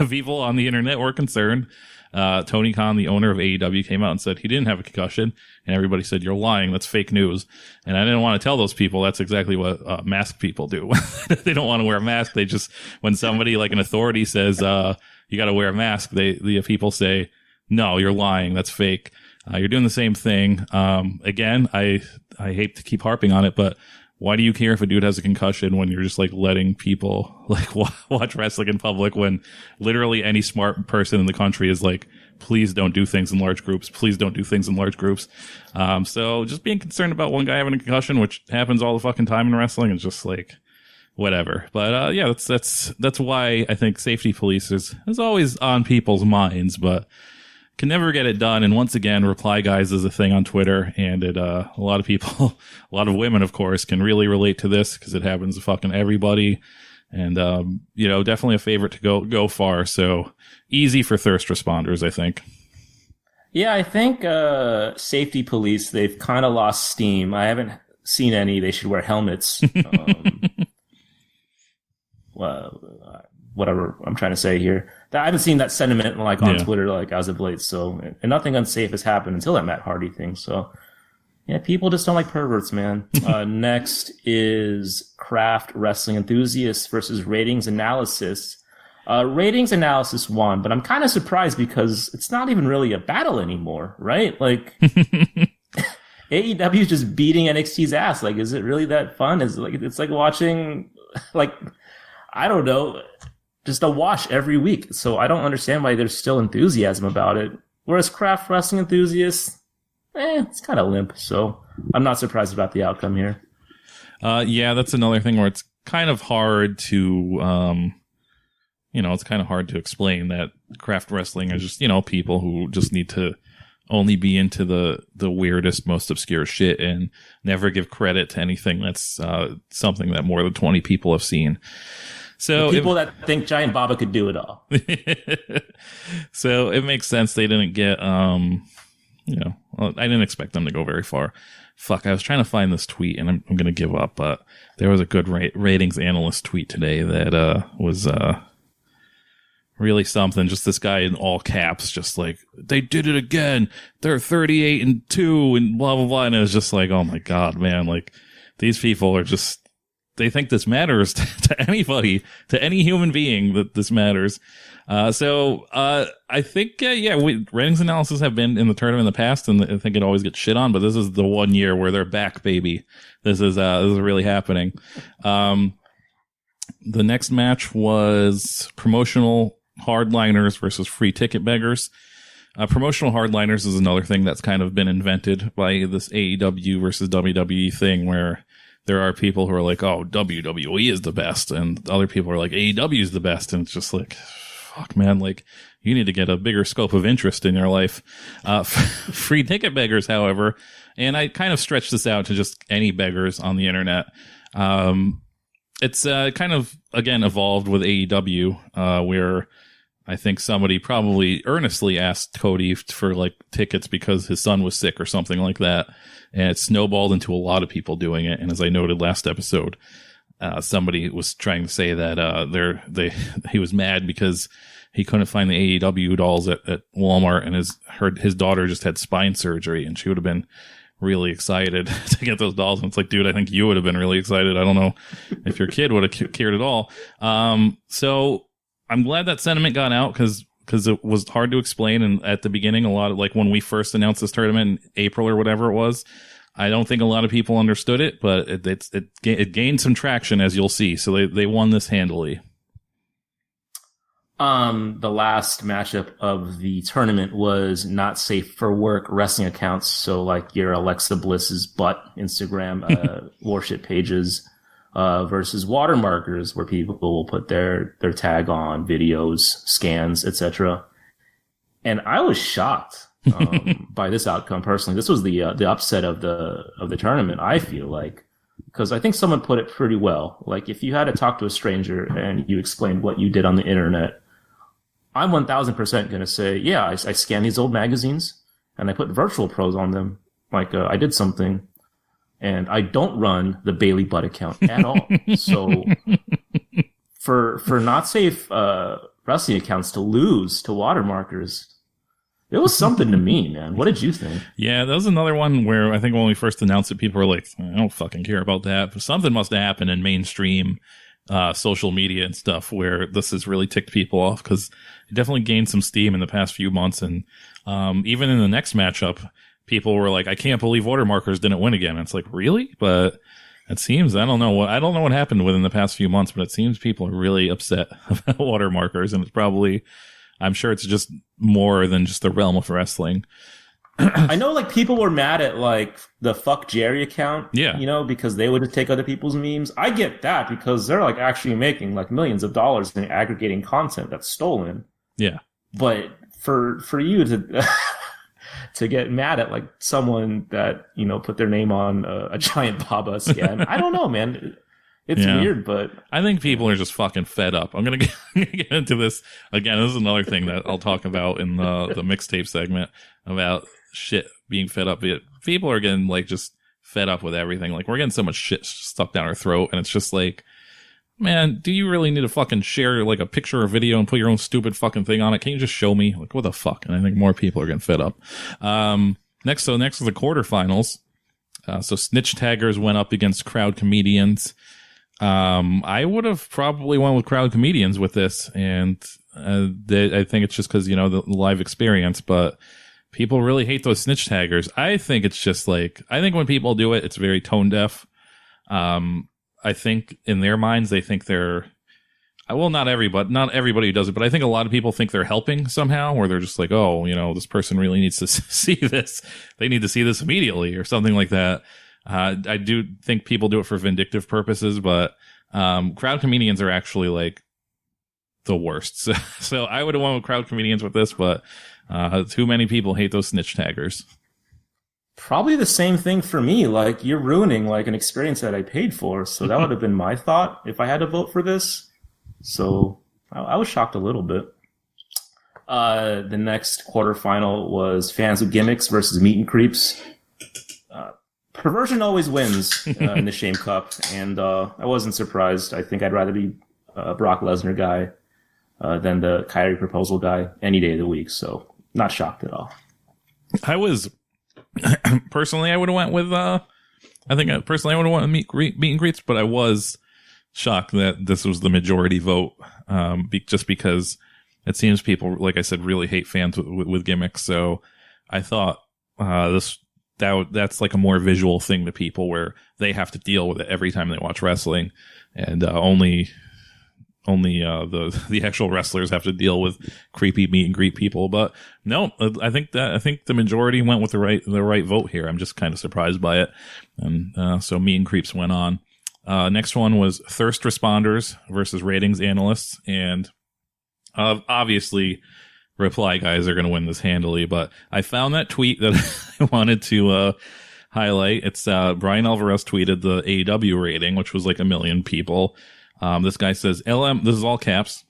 of people on the internet were concerned. Tony Khan, the owner of AEW, came out and said he didn't have a concussion, and everybody said, "You're lying. That's fake news." And I didn't want to tell those people that's exactly what masked people do. They don't want to wear a mask. They just, when somebody like an authority says you got to wear a mask, the people say, "No, you're lying. That's fake." You're doing the same thing. Again, I hate to keep harping on it, but why do you care if a dude has a concussion when you're just like letting people like watch wrestling in public, when literally any smart person in the country is like, please don't do things in large groups. Please don't do things in large groups. So just being concerned about one guy having a concussion, which happens all the fucking time in wrestling, is just like, whatever. But, yeah, that's why I think Safety Police is always on people's minds, but can never get it done. And once again, Reply Guys is a thing on Twitter, and a lot of people, a lot of women, of course, can really relate to this because it happens to fucking everybody. And, definitely a favorite to go far. So easy for Thirst Responders, I think. Yeah, I think Safety Police, they've kind of lost steam. I haven't seen any. They should wear helmets. Whatever I'm trying to say here. I haven't seen that sentiment on Twitter as of late. So, and nothing unsafe has happened until that Matt Hardy thing. So, yeah, people just don't like perverts, man. Next is Craft Wrestling Enthusiasts versus Ratings Analysis. Ratings Analysis won, but I'm kind of surprised because it's not even really a battle anymore, right? Like, AEW is just beating NXT's ass. Like, is it really that fun? It's like watching, I don't know, just a wash every week. So I don't understand why there's still enthusiasm about it. Whereas Craft Wrestling Enthusiasts, it's kind of limp. So I'm not surprised about the outcome here. Yeah, that's another thing where it's kind of hard to, it's kind of hard to explain that Craft Wrestling are just, people who just need to only be into the weirdest, most obscure shit and never give credit to anything that's something that more than 20 people have seen. So the people that think Giant Baba could do it all. So it makes sense they didn't get, I didn't expect them to go very far. Fuck, I was trying to find this tweet and I'm going to give up, but there was a good ratings analyst tweet today that was really something. Just this guy in all caps, just like, they did it again. They're 38-2 and blah, blah, blah. And it was just like, oh my God, man. Like, these people are just, they think this matters to anybody, to any human being that this matters. So I think, ratings analysis have been in the tournament in the past, and I think it always gets shit on, but this is the 1 year where they're back, baby. This is really happening. The next match was Promotional Hardliners versus Free Ticket Beggars. Promotional Hardliners is another thing that's kind of been invented by this AEW versus WWE thing, where there are people who are like, oh, WWE is the best, and other people are like, AEW is the best, and it's just like, fuck, man, like, you need to get a bigger scope of interest in your life. Free Ticket Beggars, however, and I kind of stretched this out to just any beggars on the internet. It's kind of, again, evolved with AEW, where I think somebody probably earnestly asked Cody for tickets because his son was sick or something like that. And it snowballed into a lot of people doing it. And as I noted last episode, somebody was trying to say that, he was mad because he couldn't find the AEW dolls at Walmart, and his daughter just had spine surgery and she would have been really excited to get those dolls. And it's like, dude, I think you would have been really excited. I don't know if your kid would have cared at all. So I'm glad that sentiment got out because it was hard to explain. And at the beginning, a lot of when we first announced this tournament in April or whatever it was, I don't think a lot of people understood it, but it gained some traction, as you'll see. So they won this handily. The last matchup of the tournament was not safe for work wrestling accounts. So like your Alexa Bliss's butt Instagram worship pages versus watermarkers, where people will put their tag on videos, scans, etc. And I was shocked by this outcome personally. This was the upset of the tournament, I feel like, because I think someone put it pretty well. Like, if you had to talk to a stranger and you explained what you did on the internet, I'm 1000% going to say, yeah, I scanned these old magazines and I put virtual pros on them. Like, I did something, and I don't run the Bailey Butt account at all. So for not safe, wrestling accounts to lose to watermarkers, it was something to me, man. What did you think? Yeah, that was another one where I think when we first announced it, people were like, I don't fucking care about that. But something must have happened in mainstream social media and stuff where this has really ticked people off, because it definitely gained some steam in the past few months. And even in the next matchup, people were like, I can't believe watermarkers didn't win again. And it's like, really? But it seems, I don't know what happened within the past few months, but it seems people are really upset about watermarkers. And it's probably, I'm sure it's just more than just the realm of wrestling. I know, like, people were mad at, like, the Fuck Jerry account, yeah, you know, because they would just take other people's memes. I get that, because they're, like, actually making, like, millions of dollars and aggregating content that's stolen. Yeah. But for you to to get mad at, like, someone that, you know, put their name on a giant Baba scan, I don't know, man. It's weird, but I think people are just fucking fed up. I'm gonna get into this again. This is another thing that I'll talk about in the mixtape segment about shit being fed up. People are getting, like, just fed up with everything. Like, we're getting so much shit stuck down our throat, and it's just like, man, do you really need to fucking share, like, a picture or video and put your own stupid fucking thing on it? Can you just show me? Like, what the fuck? And I think more people are getting fed up. Next is the quarterfinals. So Snitch Taggers went up against Crowd Comedians. I would have probably went with Crowd Comedians with this, and I think it's just because, you know, the live experience, but people really hate those Snitch Taggers. I think it's just like, I think when people do it, it's very tone deaf. I think in their minds, they think they're, well, not everybody who does it, but I think a lot of people think they're helping somehow, where they're just like, oh, you know, this person really needs to see this. They need to see this immediately, or something like that. I do think people do it for vindictive purposes, but Crowd Comedians are actually, like, the worst. So I would have won with Crowd Comedians with this, but too many people hate those Snitch Taggers. Probably the same thing for me. Like, you're ruining, like, an experience that I paid for. So that would have been my thought if I had to vote for this. So I was shocked a little bit. The next quarterfinal was Fans with Gimmicks versus Meet and Creeps. Perversion always wins in the Shame Cup, and I wasn't surprised. I think I'd rather be a Brock Lesnar guy than the Kyrie Proposal guy any day of the week, so not shocked at all. I was, personally, I would have went with, I would have went with meet and greets, but I was shocked that this was the majority vote, just because it seems people, like I said, really hate fans with gimmicks, so I thought that's like a more visual thing to people, where they have to deal with it every time they watch wrestling, and only the actual wrestlers have to deal with creepy meet and greet people. But no, I think the majority went with the right vote here. I'm just kind of surprised by it, and so meet and creeps went on. Next one was Thirst Responders versus Ratings Analysts, and obviously Reply Guys are going to win this handily, but I found that tweet that I wanted to highlight. It's Brian Alvarez tweeted the AEW rating, which was like 1 million people. This guy says LM. This is all caps.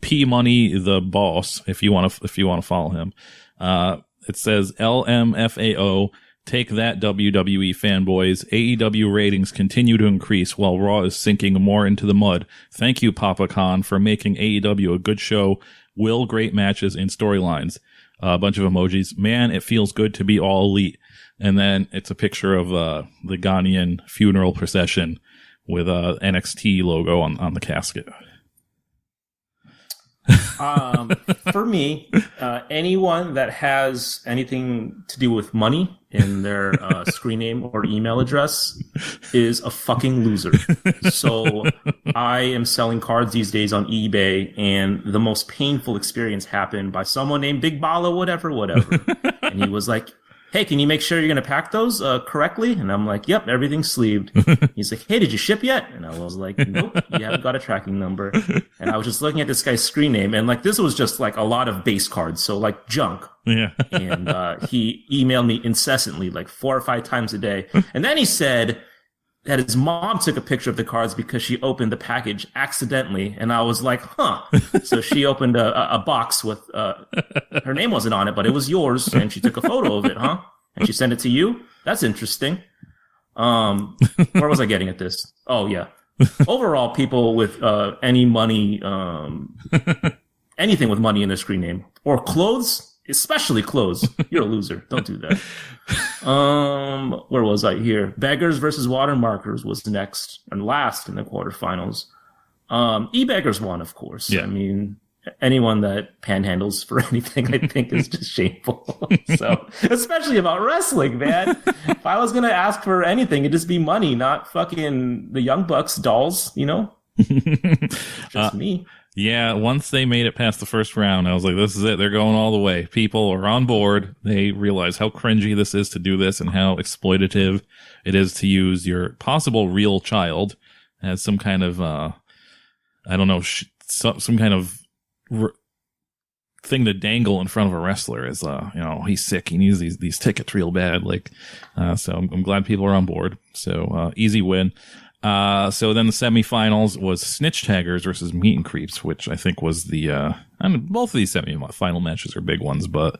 P Money the boss. If you want to follow him, it says LMFAO. Take that, WWE fanboys. AEW ratings continue to increase while Raw is sinking more into the mud. Thank you, Papa Khan, for making AEW a good show. Will great matches and storylines. A bunch of emojis. Man, it feels good to be all elite. And then it's a picture of the Ghanaian funeral procession with a NXT logo on the casket. For me, anyone that has anything to do with money in their screen name or email address is a fucking loser. So I am selling cards these days on eBay, and the most painful experience happened by someone named Big Bala, whatever. And he was like, hey, can you make sure you're going to pack those correctly? And I'm like, yep, everything's sleeved. He's like, hey, did you ship yet? And I was like, nope, you haven't got a tracking number. And I was just looking at this guy's screen name, and like this was just like a lot of base cards, so like junk. Yeah. And he emailed me incessantly, like 4 or 5 times a day. And then he said that his mom took a picture of the cards because she opened the package accidentally. And I was like, huh. So she opened a box with, her name wasn't on it, but it was yours. And she took a photo of it, huh? And she sent it to you? That's interesting. Where was I getting at this? Oh, yeah. Overall, people with any money, anything with money in their screen name, or clothes, especially clothes, you're a loser. Don't do that. Where was I here? Beggars versus Watermarkers was next and last in the quarterfinals. E-Beggars won, of course. Yeah. I mean, anyone that panhandles for anything, I think, is just shameful. So, especially about wrestling, man. If I was going to ask for anything, it'd just be money, not fucking the Young Bucks dolls, you know? Just me. Yeah, once they made it past the first round, I was like, this is it. They're going all the way. People are on board. They realize how cringy this is to do this and how exploitative it is to use your possible real child as some kind of, I don't know, some kind of thing to dangle in front of a wrestler is, he's sick. He needs these tickets real bad. So I'm glad people are on board. So, easy win. So then the semifinals was Snitch Taggers versus Meet and Creeps, which I think was both of these semifinal matches are big ones, but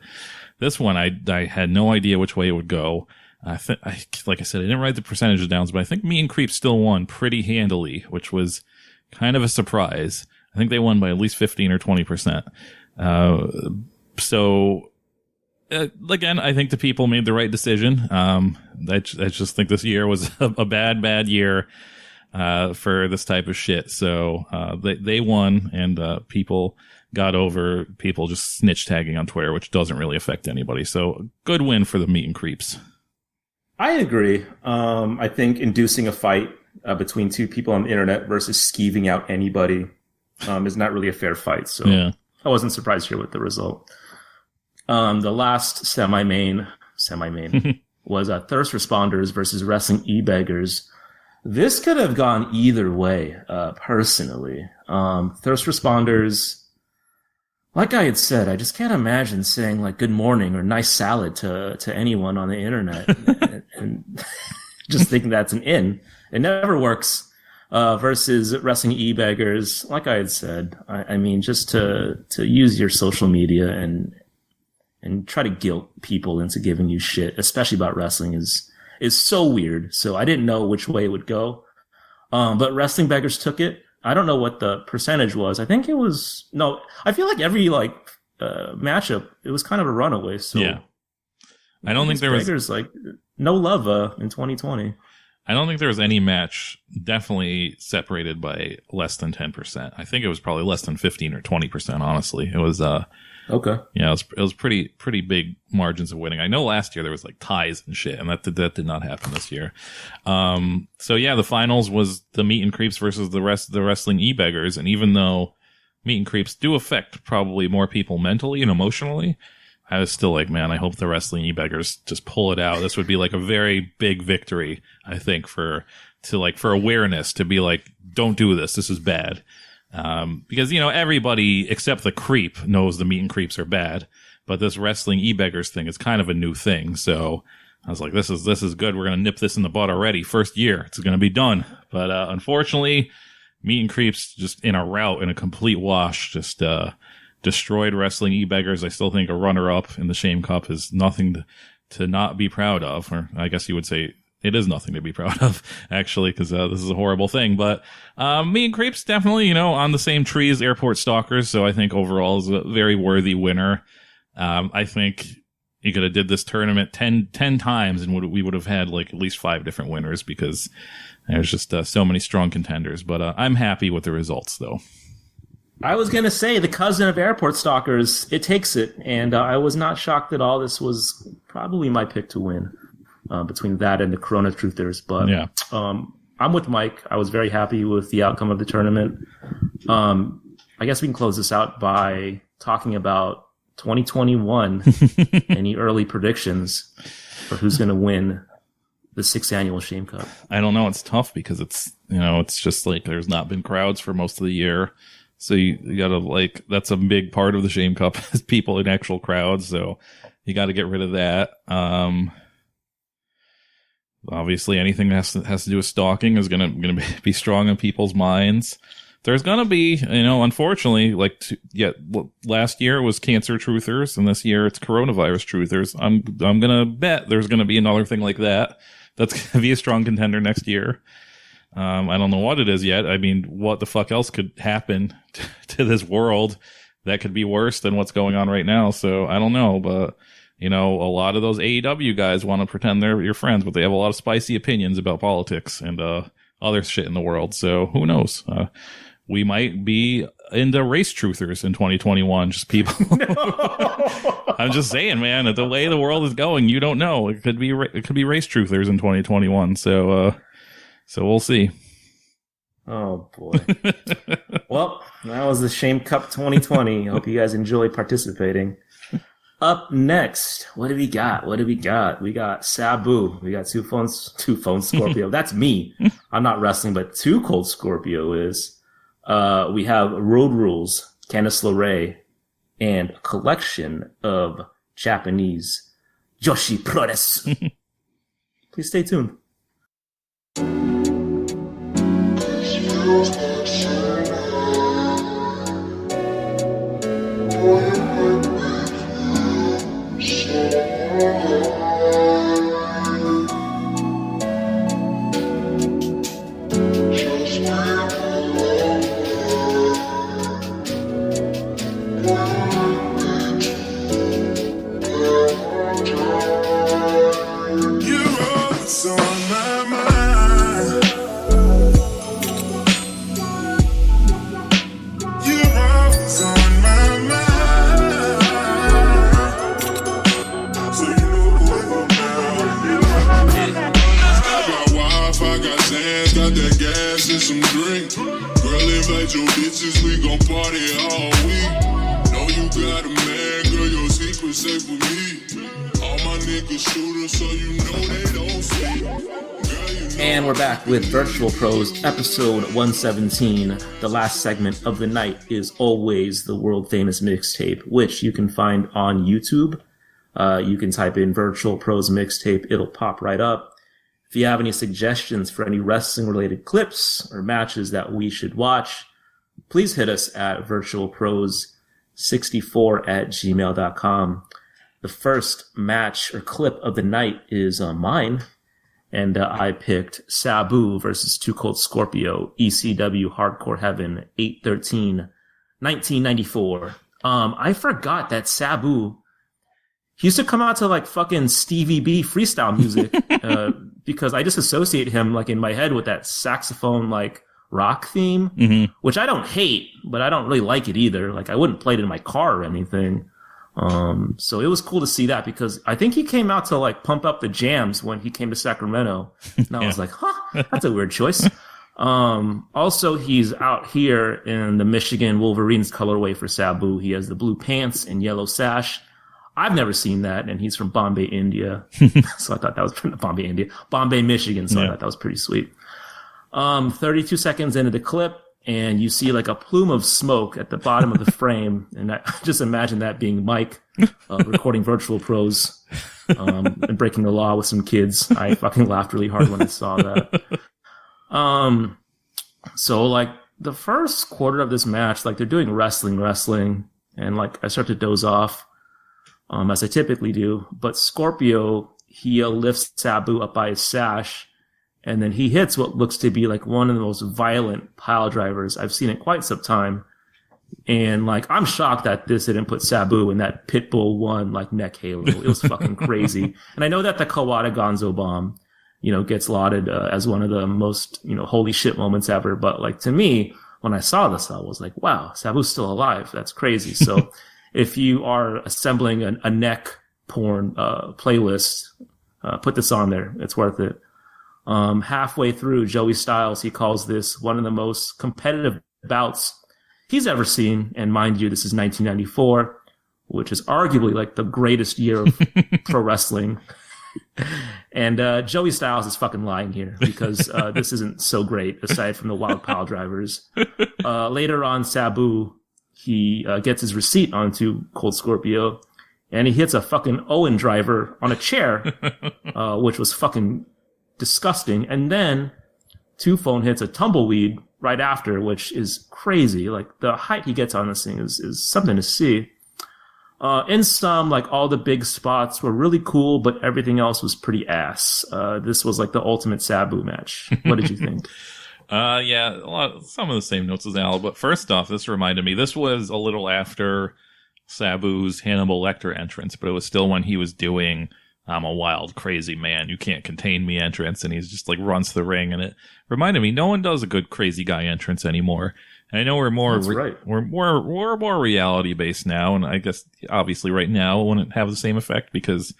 this one I had no idea which way it would go. Like I said, I didn't write the percentages down, but I think Meet and Creeps still won pretty handily, which was kind of a surprise. I think they won by at least 15 or 20%. Again, I think the people made the right decision. I just think this year was a bad year for this type of shit. So they won, and people got over people just snitch tagging on Twitter, which doesn't really affect anybody. So good win for the Meet and Creeps. I agree. I think inducing a fight between two people on the internet versus skeeving out anybody is not really a fair fight. So yeah. I wasn't surprised here with the result. The last semi-main was Thirst Responders versus Wrestling E-Beggars. This could have gone either way, personally. Thirst Responders, like I had said, I just can't imagine saying like good morning or nice salad to anyone on the internet and just thinking that's an in. It never works. Versus Wrestling E-Beggars, like I had said, I mean, just to use your social media and try to guilt people into giving you shit, especially about wrestling, is so weird. So I didn't know which way it would go. But Wrestling Beggars took it. I don't know what the percentage was. I think it was, I feel like every matchup, it was kind of a runaway. So yeah. I don't think there was Beggars, no love in 2020. I don't think there was any match definitely separated by less than 10%. I think it was probably less than 15 or 20%, honestly. It was, okay. Yeah, it was pretty big margins of winning. I know last year there was ties and shit, and that did not happen this year. So yeah, the finals was the Meet and Creeps versus the Wrestling E-Beggars, and even though Meet and Creeps do affect probably more people mentally and emotionally, I was still like, man, I hope the Wrestling E-Beggars just pull it out. This would be a very big victory, I think, for awareness, to be like, don't do this. This is bad. Because, everybody except the creep knows the Meet and Creeps are bad, but this Wrestling E-Beggars thing is kind of a new thing. So I was like, this is good. We're going to nip this in the bud already. First year, it's going to be done. But, unfortunately, Meet and Creeps just in a complete wash, just, destroyed Wrestling E-Beggars. I still think a runner-up in the Shame Cup is nothing to not be proud of, or I guess you would say it is nothing to be proud of, actually, because this is a horrible thing. But Meet and Creeps definitely, on the same tree as Airport Stalkers, so I think overall is a very worthy winner. I think you could have did this tournament 10 times, and we would have had at least 5 different winners, because there's just so many strong contenders. But I'm happy with the results, though. I was going to say the cousin of Airport Stalkers, it takes it. And I was not shocked at all. This was probably my pick to win between that and the Corona Truthers. But Yeah. I'm with Mike. I was very happy with the outcome of the tournament. I guess we can close this out by talking about 2021. Any early predictions for who's going to win the 6th annual Shame Cup? I don't know. It's tough because it's just like there's not been crowds for most of the year. So you gotta that's a big part of the Shame Cup is people in actual crowds. So you got to get rid of that. Obviously anything that has to do with stalking is gonna be strong in people's minds. There's gonna be, unfortunately, last year it was cancer truthers, and this year it's coronavirus truthers. I'm gonna bet there's gonna be another thing like that. That's gonna be a strong contender next year. I don't know what it is yet. I mean, what the fuck else could happen to this world that could be worse than what's going on right now? So I don't know, but a lot of those AEW guys want to pretend they're your friends, but they have a lot of spicy opinions about politics and other shit in the world. So who knows? We might be into race truthers in 2021. Just people. I'm just saying, man. The way the world is going, you don't know. It could be race truthers in 2021. So we'll see. Oh boy. Well, that was the Shame Cup 2020. Hope you guys enjoy participating. Up next, what do we got? We got Sabu. We got two phones Scorpio. That's me. I'm not wrestling, but two Cold Scorpio is. We have Road Rules, Candice LeRae, and a collection of Japanese Joshi Puroresu. Please stay tuned. And we're back with Virtual Pros, episode 117. The last segment of the night is always the world famous mixtape, which you can find on YouTube. You can type in Virtual Pros mixtape, it'll pop right up. If you have any suggestions for any wrestling related clips or matches that we should watch, please hit us at virtualpros64@gmail.com. The first match or clip of the night is mine. And I picked Sabu versus Two Cold Scorpio, ECW Hardcore Heaven, 8/13/1994. I forgot that Sabu, he used to come out to like fucking Stevie B freestyle music, because I just associate him like in my head with that saxophone like rock theme, which I don't hate, but I don't really like it either. Like I wouldn't play it in my car or anything. So it was cool to see that because I think he came out to like pump up the jams when he came to Sacramento. And I was like, that's a weird choice. Also he's out here in the Michigan Wolverines colorway for Sabu. He has the blue pants and yellow sash. I've never seen that. And he's from Bombay, India. So I thought that was from Bombay, Michigan. So I thought that was pretty sweet. 32 seconds into the clip. And you see like a plume of smoke at the bottom of the frame. And I just imagine that being Mike recording Virtual Pros and breaking the law with some kids. I fucking laughed really hard when I saw that. So like the first quarter of this match, like they're doing wrestling. And like I start to doze off, as I typically do. But Scorpio, he lifts Sabu up by his sash. And then he hits what looks to be like one of the most violent pile drivers I've seen in quite some time. And like, I'm shocked that this didn't put Sabu in that Pitbull 1 like neck halo. It was fucking crazy. And I know that the Kawada Gonzo bomb, gets lauded as one of the most, holy shit moments ever. But like to me, when I saw this, I was like, wow, Sabu's still alive. That's crazy. So if you are assembling a neck porn playlist, put this on there. It's worth it. Halfway through, Joey Styles, he calls this one of the most competitive bouts he's ever seen. And mind you, this is 1994, which is arguably like the greatest year of pro wrestling. And Joey Styles is fucking lying here because this isn't so great aside from the wild pile drivers. Later on, Sabu, he gets his receipt onto Cold Scorpio and he hits a fucking Owen driver on a chair, which was fucking disgusting. And then Two Phone hits a tumbleweed right after, which is crazy. Like the height he gets on this thing is something to see. In sum, like all the big spots were really cool, but everything else was pretty ass. This was like the ultimate Sabu match. What did you think? Yeah, some of the same notes as Al. But first off, this reminded me, this was a little after Sabu's Hannibal Lecter entrance, but it was still when he was doing I'm a wild, crazy man, you can't contain me entrance, and he's just like runs to the ring, and it reminded me, no one does a good crazy guy entrance anymore. And I know we're more we're more reality based now, and I guess obviously right now it wouldn't have the same effect because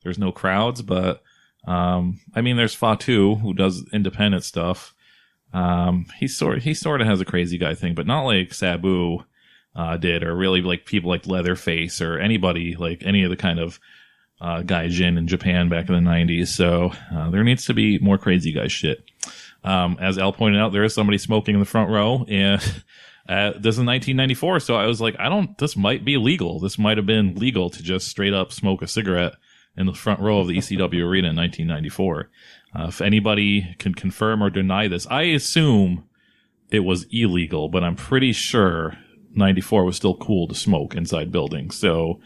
there's no crowds, but I mean there's Fatu who does independent stuff. He sort of has a crazy guy thing, but not like Sabu did, or really like people like Leatherface or anybody like any of the kind of gaijin in Japan back in the 90s. So there needs to be more crazy guy shit. As Al pointed out, there is somebody smoking in the front row, and this is 1994. So I was like, this might be legal. This might have been legal to just straight up smoke a cigarette in the front row of the ECW arena in 1994. If anybody can confirm or deny this, I assume it was illegal, but I'm pretty sure 94 was still cool to smoke inside buildings. So,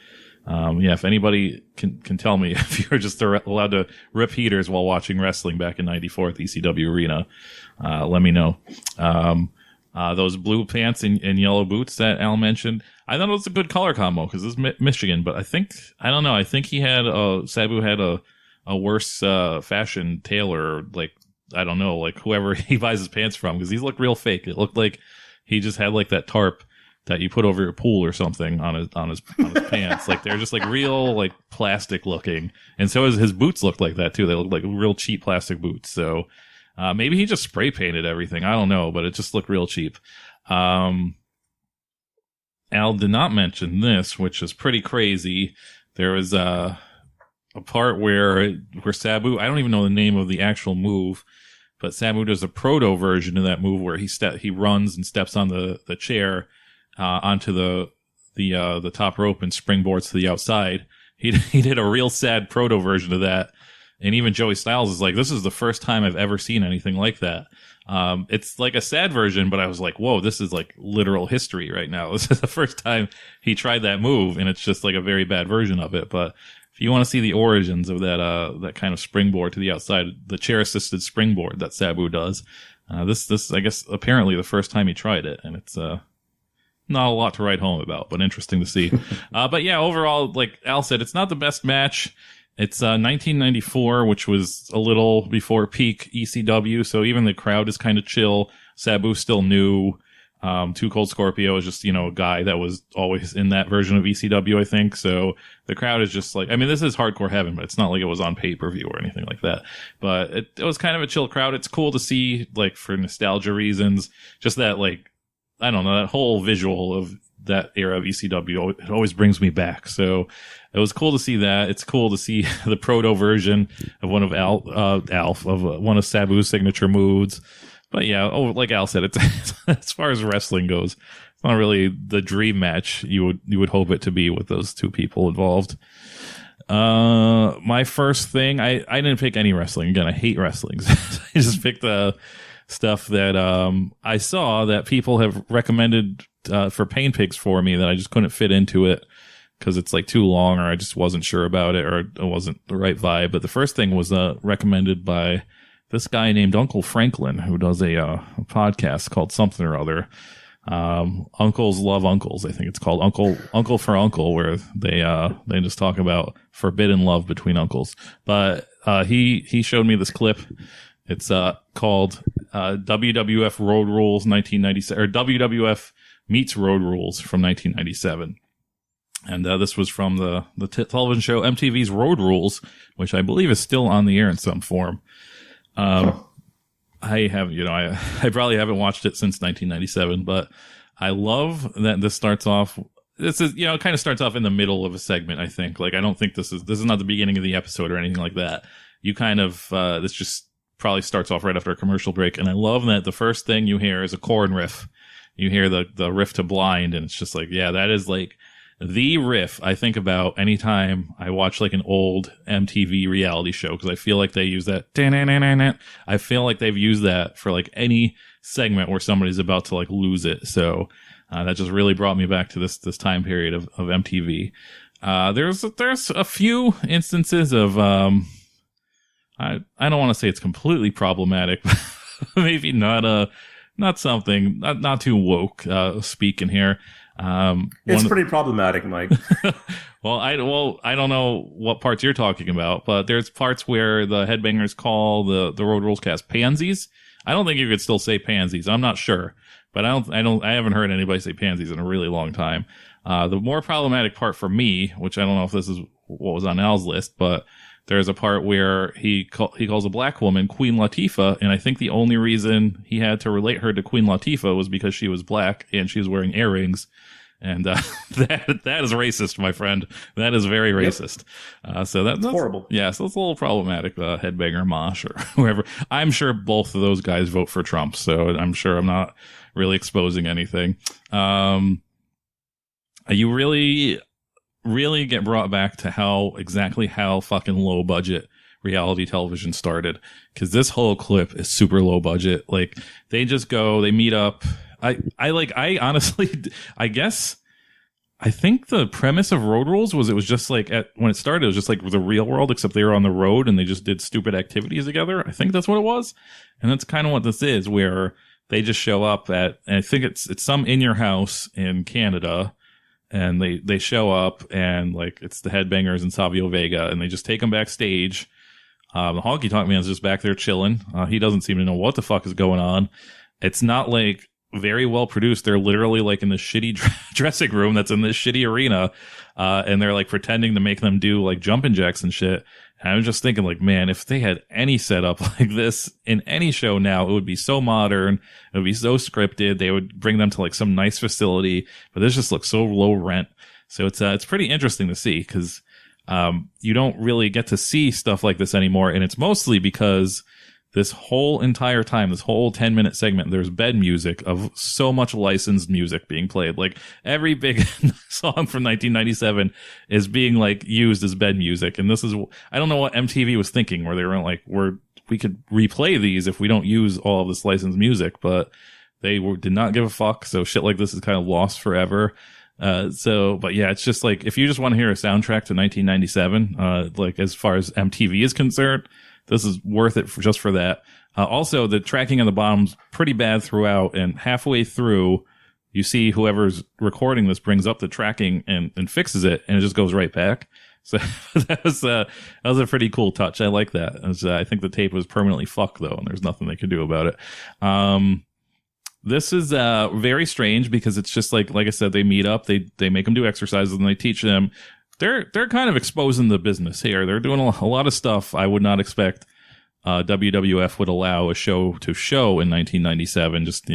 yeah, if anybody can tell me if you're just allowed to rip heaters while watching wrestling back in 94 at the ECW arena, let me know. Those blue pants and yellow boots that Al mentioned, I thought it was a good color combo because this is Michigan, but I think he had, Sabu had a worse, fashion tailor, like, I don't know, like whoever he buys his pants from, because these look real fake. It looked like he just had like that tarp that you put over your pool or something on his pants. Like they're just like real, like plastic looking. And so his boots looked like that too. They looked like real cheap plastic boots. So, maybe he just spray painted everything. I don't know, but it just looked real cheap. Al did not mention this, which is pretty crazy. There was, a part where Sabu, I don't even know the name of the actual move, but Sabu does a proto version of that move where he runs and steps on the chair, onto the top rope and springboards to the outside. He did a real sad proto version of that. And even Joey Styles is like, this is the first time I've ever seen anything like that. It's like a sad version, but I was like, whoa, this is like literal history right now. This is the first time he tried that move, and it's just like a very bad version of it. But if you want to see the origins of that kind of springboard to the outside, the chair assisted springboard that Sabu does, this, I guess, apparently the first time he tried it, and it's, not a lot to write home about, but interesting to see. But yeah, overall, like Al said, it's not the best match. It's 1994, which was a little before peak ECW, so even the crowd is kind of chill. Sabu's still new. Too Cold Scorpio is just, a guy that was always in that version of ECW, I think. So the crowd is just like, I mean, this is hardcore heaven, but it's not like it was on pay-per-view or anything like that. But it was kind of a chill crowd. It's cool to see, like, for nostalgia reasons, just that, like, I don't know, that whole visual of that era of ECW, it always brings me back. So it was cool to see that. It's cool to see the proto version of one of one of Sabu's signature moves. But yeah, like Al said, it's as far as wrestling goes, it's not really the dream match you would hope it to be with those two people involved. My first thing, I didn't pick any wrestling. Again, I hate wrestling. I just picked stuff that I saw that people have recommended for Pain Pigs for me that I just couldn't fit into it because it's like too long, or I just wasn't sure about it, or it wasn't the right vibe. But the first thing was recommended by this guy named Uncle Franklin, who does a podcast called something or other. Uncles Love Uncles, I think it's called. Uncle for Uncle, where they just talk about forbidden love between uncles. But he showed me this clip. It's called WWF Road Rules 1997, or WWF Meets Road Rules from 1997. And this was from the television show MTV's Road Rules, which I believe is still on the air in some form. I have, I probably haven't watched it since 1997, but I love that this starts off. This is, it kind of starts off in the middle of a segment, I think. Like, I don't think this is not the beginning of the episode or anything like that. You kind of, this just probably starts off right after a commercial break. And I love that the first thing you hear is a corn riff. You hear the riff to Blind, and it's just like, yeah, that is like the riff I think about anytime I watch like an old MTV reality show, because I feel like they use that. I feel like they've used that for like any segment where somebody's about to like lose it. So that just really brought me back to this time period of MTV. There's a few instances of I don't want to say it's completely problematic, but maybe not something not too woke speaking here. It's pretty problematic, Mike. Well, I don't know what parts you're talking about, but there's parts where the headbangers call the Road Rules cast pansies. I don't think you could still say pansies. I'm not sure, but I haven't heard anybody say pansies in a really long time. The more problematic part for me, which I don't know if this is what was on Al's list, but there's a part where he calls a black woman Queen Latifah, and I think the only reason he had to relate her to Queen Latifah was because she was black and she was wearing earrings. And that is racist, my friend. That is very racist. So that's horrible. Yeah, so it's a little problematic. Headbanger Mosh or whoever. I'm sure both of those guys vote for Trump, so I'm sure I'm not really exposing anything. You really get brought back to exactly how fucking low budget reality television started, because this whole clip is super low budget. Like, they just go, they meet up. I honestly, I guess, I think the premise of Road Rules was, it was just like, when it started, it was just like the real world, except they were on the road and they just did stupid activities together. I think that's what it was. And that's kind of what this is, where they just show up and I think it's some in your house in Canada, and they show up, and like, it's the Headbangers and Savio Vega, and they just take them backstage. The Honky Tonk Man's just back there chilling. He doesn't seem to know what the fuck is going on. It's not like very well produced. They're literally like in this shitty dressing room that's in this shitty arena, and they're like pretending to make them do like jumping jacks and shit. And I was just thinking, like, man, if they had any setup like this in any show now, it would be so modern, it would be so scripted. They would bring them to like some nice facility, but this just looks so low rent. So it's pretty interesting to see, because you don't really get to see stuff like this anymore, and it's mostly because this whole entire time, this whole 10-minute segment, there's bed music of so much licensed music being played. Like, every big song from 1997 is being like used as bed music. And this is, I don't know what MTV was thinking, where they were like, we could replay these if we don't use all of this licensed music, but they did not give a fuck. So shit like this is kind of lost forever. But yeah, it's just like, if you just want to hear a soundtrack to 1997, like, as far as MTV is concerned, this is worth it just for that. Also, the tracking on the bottom's pretty bad throughout, and halfway through, you see whoever's recording this brings up the tracking and fixes it, and it just goes right back. So that was a pretty cool touch. I like that. I think the tape was permanently fucked, though, and there's nothing they could do about it. This is very strange, because it's just like I said, they meet up, they make them do exercises, and they teach them. They're kind of exposing the business here. They're doing a lot of stuff I would not expect WWF would allow a show to show in 1997. Just,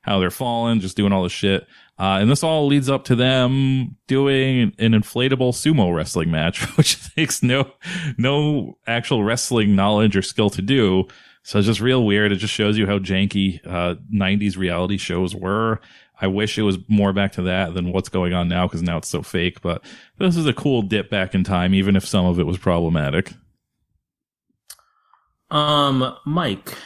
how they're falling, just doing all this shit. And this all leads up to them doing an inflatable sumo wrestling match, which takes no actual wrestling knowledge or skill to do. So it's just real weird. It just shows you how janky 90s reality shows were. I wish it was more back to that than what's going on now, because now it's so fake. But this is a cool dip back in time, even if some of it was problematic. Mike,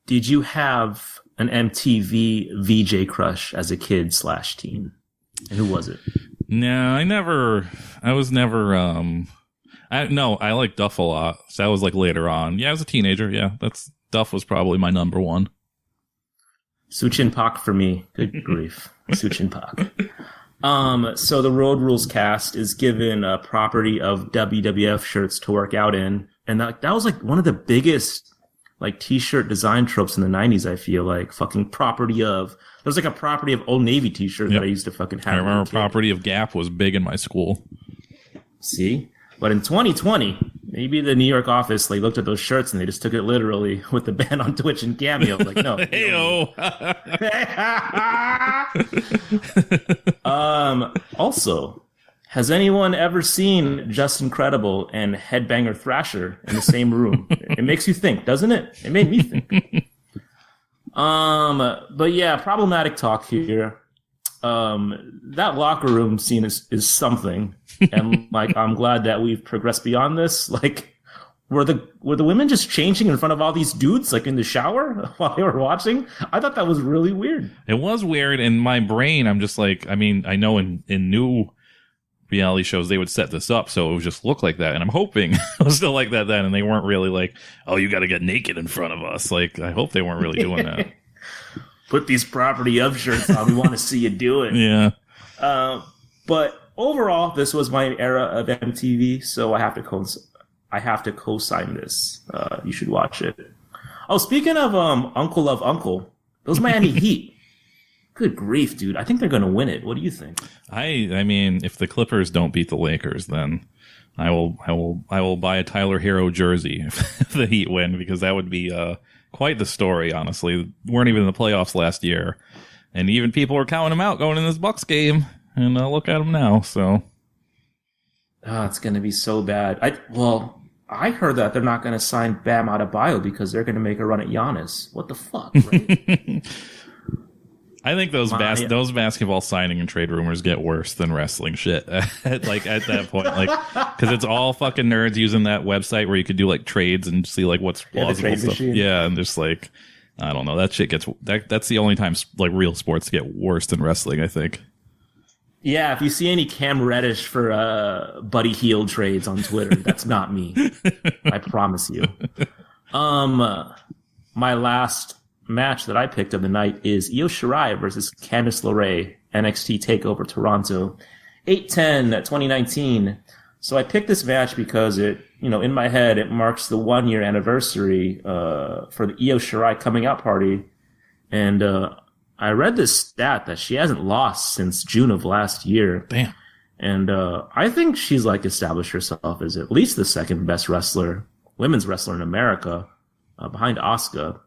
did you have an MTV VJ crush as a kid / teen? And who was it? No, I was never, I liked Duff a lot. So that was like later on. Yeah, I was a teenager. Yeah, Duff was probably my number one. Suchin Pak for me. Good grief. Suchin Pak. So the Road Rules cast is given a property of WWF shirts to work out in. And that was like one of the biggest like t-shirt design tropes in the 90s, I feel like. Fucking property of. There was like a property of Old Navy t-shirt that I used to fucking have. I remember property of Gap was big in my school. See? But in 2020, maybe the New York office like looked at those shirts and they just took it literally with the band on Twitch and Cameo. Like, no. Also, has anyone ever seen Just Incredible and Headbanger Thrasher in the same room? It makes you think, doesn't it? It made me think. But yeah, problematic talk here. That locker room scene is something, and like I'm glad that we've progressed beyond this. Like, were the women just changing in front of all these dudes, like in the shower while they were watching? I thought that was really weird. It was weird. In my brain, I'm just like, I mean, I know in new reality shows they would set this up so it would just look like that, and I'm hoping it was still like that then, and they weren't really like, oh, you got to get naked in front of us. Like, I hope they weren't really doing that. Put these property of shirts on. We want to see you do it. Yeah. But overall, this was my era of MTV, so I have to co-sign this. You should watch it. Oh, speaking of Uncle of Uncle, those Miami Heat. Good grief, dude! I think they're going to win it. What do you think? I mean, if the Clippers don't beat the Lakers, then I will buy a Tyler Hero jersey if the Heat win, because that would be quite the story, honestly. Weren't even in the playoffs last year, and even people were counting them out going in this Bucks game, and look at them now. So, it's going to be so bad. I heard that they're not going to sign Bam Adebayo because they're going to make a run at Giannis. What the fuck, right? I think those basketball signing and trade rumors get worse than wrestling shit. Like at that point, like, because it's all fucking nerds using that website where you could do like trades and see like what's plausible stuff. Machine. Yeah, and just like, I don't know, that shit gets that's the only time like real sports get worse than wrestling, I think. Yeah, if you see any Cam Reddish for Buddy Hield trades on Twitter, that's not me. I promise you. My last match that I picked of the night is Io Shirai versus Candice LeRae, NXT TakeOver Toronto, 8/10 2019. So I picked this match because it, in my head, it marks the 1-year anniversary for the Io Shirai coming out party. And I read this stat that she hasn't lost since June of last year. Damn. And I think she's like established herself as at least the second best women's wrestler in America, behind Asuka.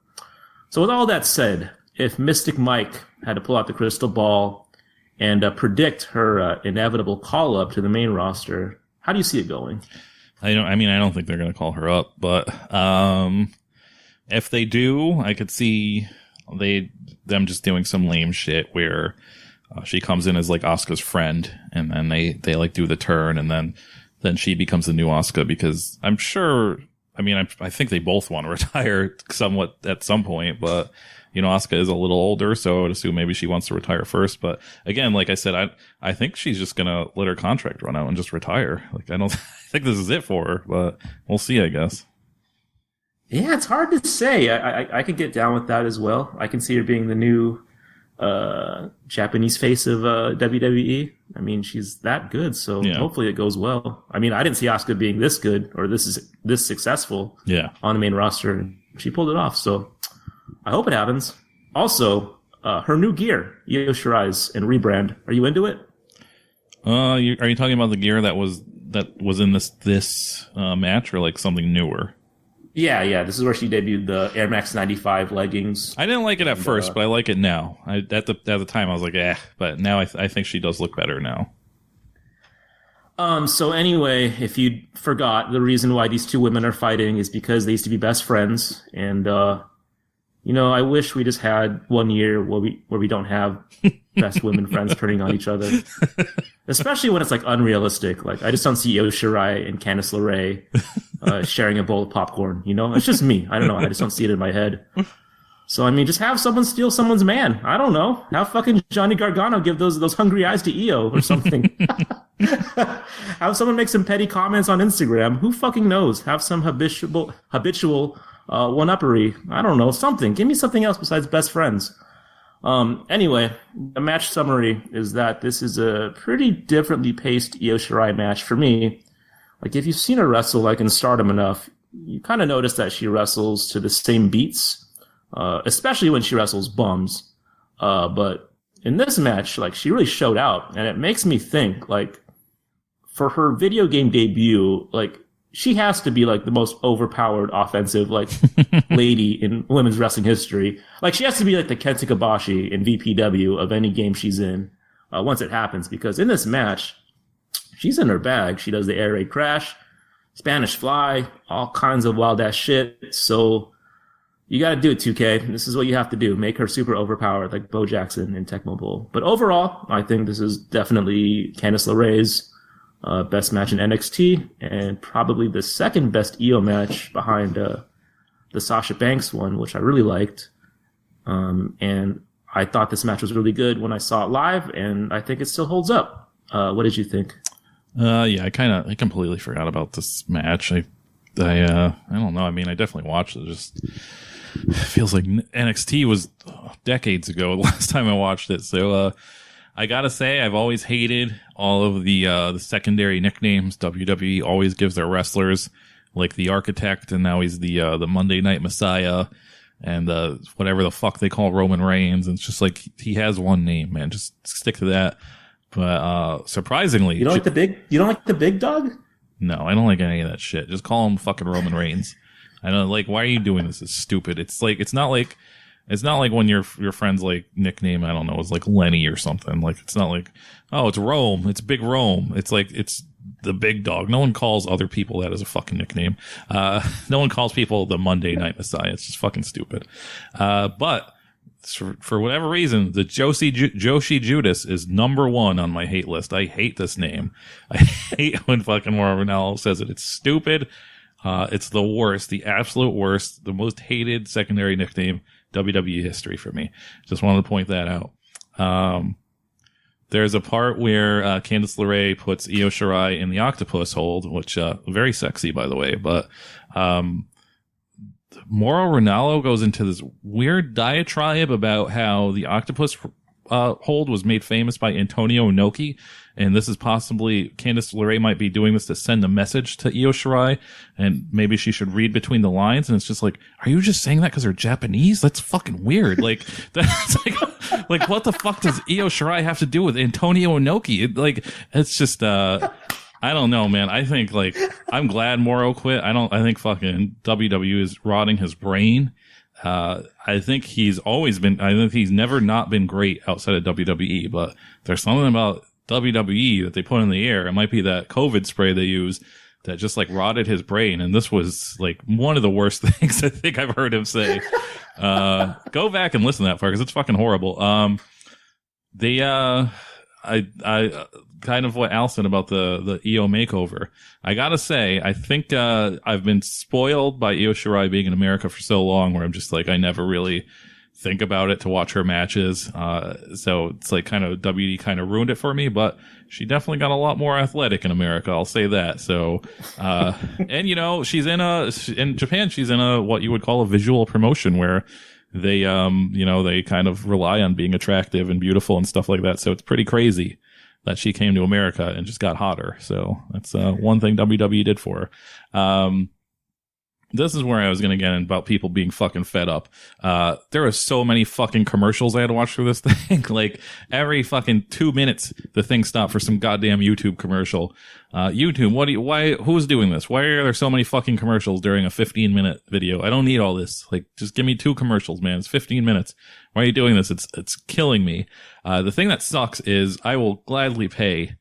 So with all that said, if Mystic Mike had to pull out the crystal ball and predict her inevitable call-up to the main roster, how do you see it going? I don't think they're going to call her up, but if they do, I could see them just doing some lame shit where she comes in as like Asuka's friend, and then they like do the turn, and then she becomes the new Asuka, because I'm sure. I mean, I think they both want to retire somewhat at some point, but, Asuka is a little older, so I would assume maybe she wants to retire first. But again, like I said, I think she's just going to let her contract run out and just retire. Like, I don't think this is it for her, but we'll see, I guess. Yeah, it's hard to say. I could get down with that as well. I can see her being the new Japanese face of WWE. I mean, she's that good, so hopefully it goes well. I mean, I didn't see Asuka being this good or this successful on the main roster. She pulled it off, so I hope it happens. Also, her new gear, Io Shirai's, and rebrand. Are you into it? Are you talking about the gear that was in this match, or like something newer? Yeah. This is where she debuted the Air Max 95 leggings. I didn't like it at first, but I like it now. At the time, I was like, but now I think she does look better now. So anyway, if you forgot, the reason why these two women are fighting is because they used to be best friends, and I wish we just had 1 year where we don't have best women friends turning on each other. Especially when it's like unrealistic. Like, I just don't see Io Shirai and Candice LeRae sharing a bowl of popcorn. It's just me. I don't know. I just don't see it in my head. So I mean, just have someone steal someone's man. I don't know. Have fucking Johnny Gargano give those hungry eyes to Io or something. Have someone make some petty comments on Instagram. Who fucking knows? Have some habitual one-uppery. I don't know. Something. Give me something else besides best friends. Anyway, the match summary is that this is a pretty differently paced Io Shirai match for me. Like, if you've seen her wrestle like in Stardom enough, you kind of notice that she wrestles to the same beats, especially when she wrestles bums. But in this match, like, she really showed out, and it makes me think, like, for her video game debut, like, she has to be, like, the most overpowered offensive, like, lady in women's wrestling history. Like, she has to be, like, the Kenta Kobashi in VPW of any game she's in, once it happens. Because in this match, she's in her bag. She does the air raid crash, Spanish fly, all kinds of wild-ass shit. So you gotta do it, 2K. This is what you have to do. Make her super overpowered, like Bo Jackson in Tecmo Bowl. But overall, I think this is definitely Candice LeRae's best match in NXT, and probably the second best EO match behind the Sasha Banks one, which I really liked. And I thought this match was really good when I saw it live, and I think it still holds up. What did you think? Yeah, I completely forgot about this match. I don't know. I mean, I definitely watched it. It just feels like NXT was decades ago the last time I watched it. So, I gotta say, I've always hated all of the secondary nicknames WWE always gives their wrestlers, like the Architect, and now he's the Monday Night Messiah, and whatever the fuck they call Roman Reigns. And it's just like, he has one name, man. Just stick to that. But surprisingly, you don't like the big dog? No, I don't like any of that shit. Just call him fucking Roman Reigns. I don't like. Why are you doing this? It's stupid. It's not like when your friend's like nickname, I don't know, is like Lenny or something. Like, it's not like, oh, it's Rome. It's Big Rome. It's like, it's the big dog. No one calls other people that as a fucking nickname. No one calls people the Monday Night Messiah. It's just fucking stupid. But for whatever reason, the Joshi Judas is number one on my hate list. I hate this name. I hate when fucking Morvinello says it. It's stupid. It's the worst, the absolute worst, the most hated secondary nickname WWE history for me. Just wanted to point that out. There's a part where Candice LeRae puts Io Shirai in the octopus hold, which very sexy, by the way. But Mauro Ranallo goes into this weird diatribe about how the octopus hold was made famous by Antonio Inoki, and this is possibly Candice LeRae might be doing this to send a message to Io Shirai, and maybe she should read between the lines. And it's just like, are you just saying that because they're Japanese? That's fucking weird. Like, that's like what the fuck does Io Shirai have to do with Antonio Inoki? It's just I don't know, man. I think, like, I'm glad Mauro quit. I think fucking WWE is rotting his brain. I think he's never not been great outside of WWE, but there's something about WWE that they put in the air. It might be that COVID spray they use that just like rotted his brain. And this was like one of the worst things I think I've heard him say. Go back and listen to that part because it's fucking horrible. I kind of what Al said about the Io makeover. I gotta say, I think I've been spoiled by Io Shirai being in America for so long, where I'm just like, I never really think about it to watch her matches. So it's like kind of WWE kind of ruined it for me, but she definitely got a lot more athletic in America. I'll say that. So, and you know, in Japan, she's in a, what you would call a visual promotion where they, they kind of rely on being attractive and beautiful and stuff like that. So it's pretty crazy that she came to America and just got hotter. So that's one thing WWE did for her. This is where I was going to get in about people being fucking fed up. There are so many fucking commercials I had to watch through this thing. Like every fucking 2 minutes, the thing stopped for some goddamn YouTube commercial. YouTube, who's doing this? Why are there so many fucking commercials during a 15-minute video? I don't need all this. Like, just give me 2 commercials, man. It's 15 minutes. Why are you doing this? It's killing me. The thing that sucks is I will gladly pay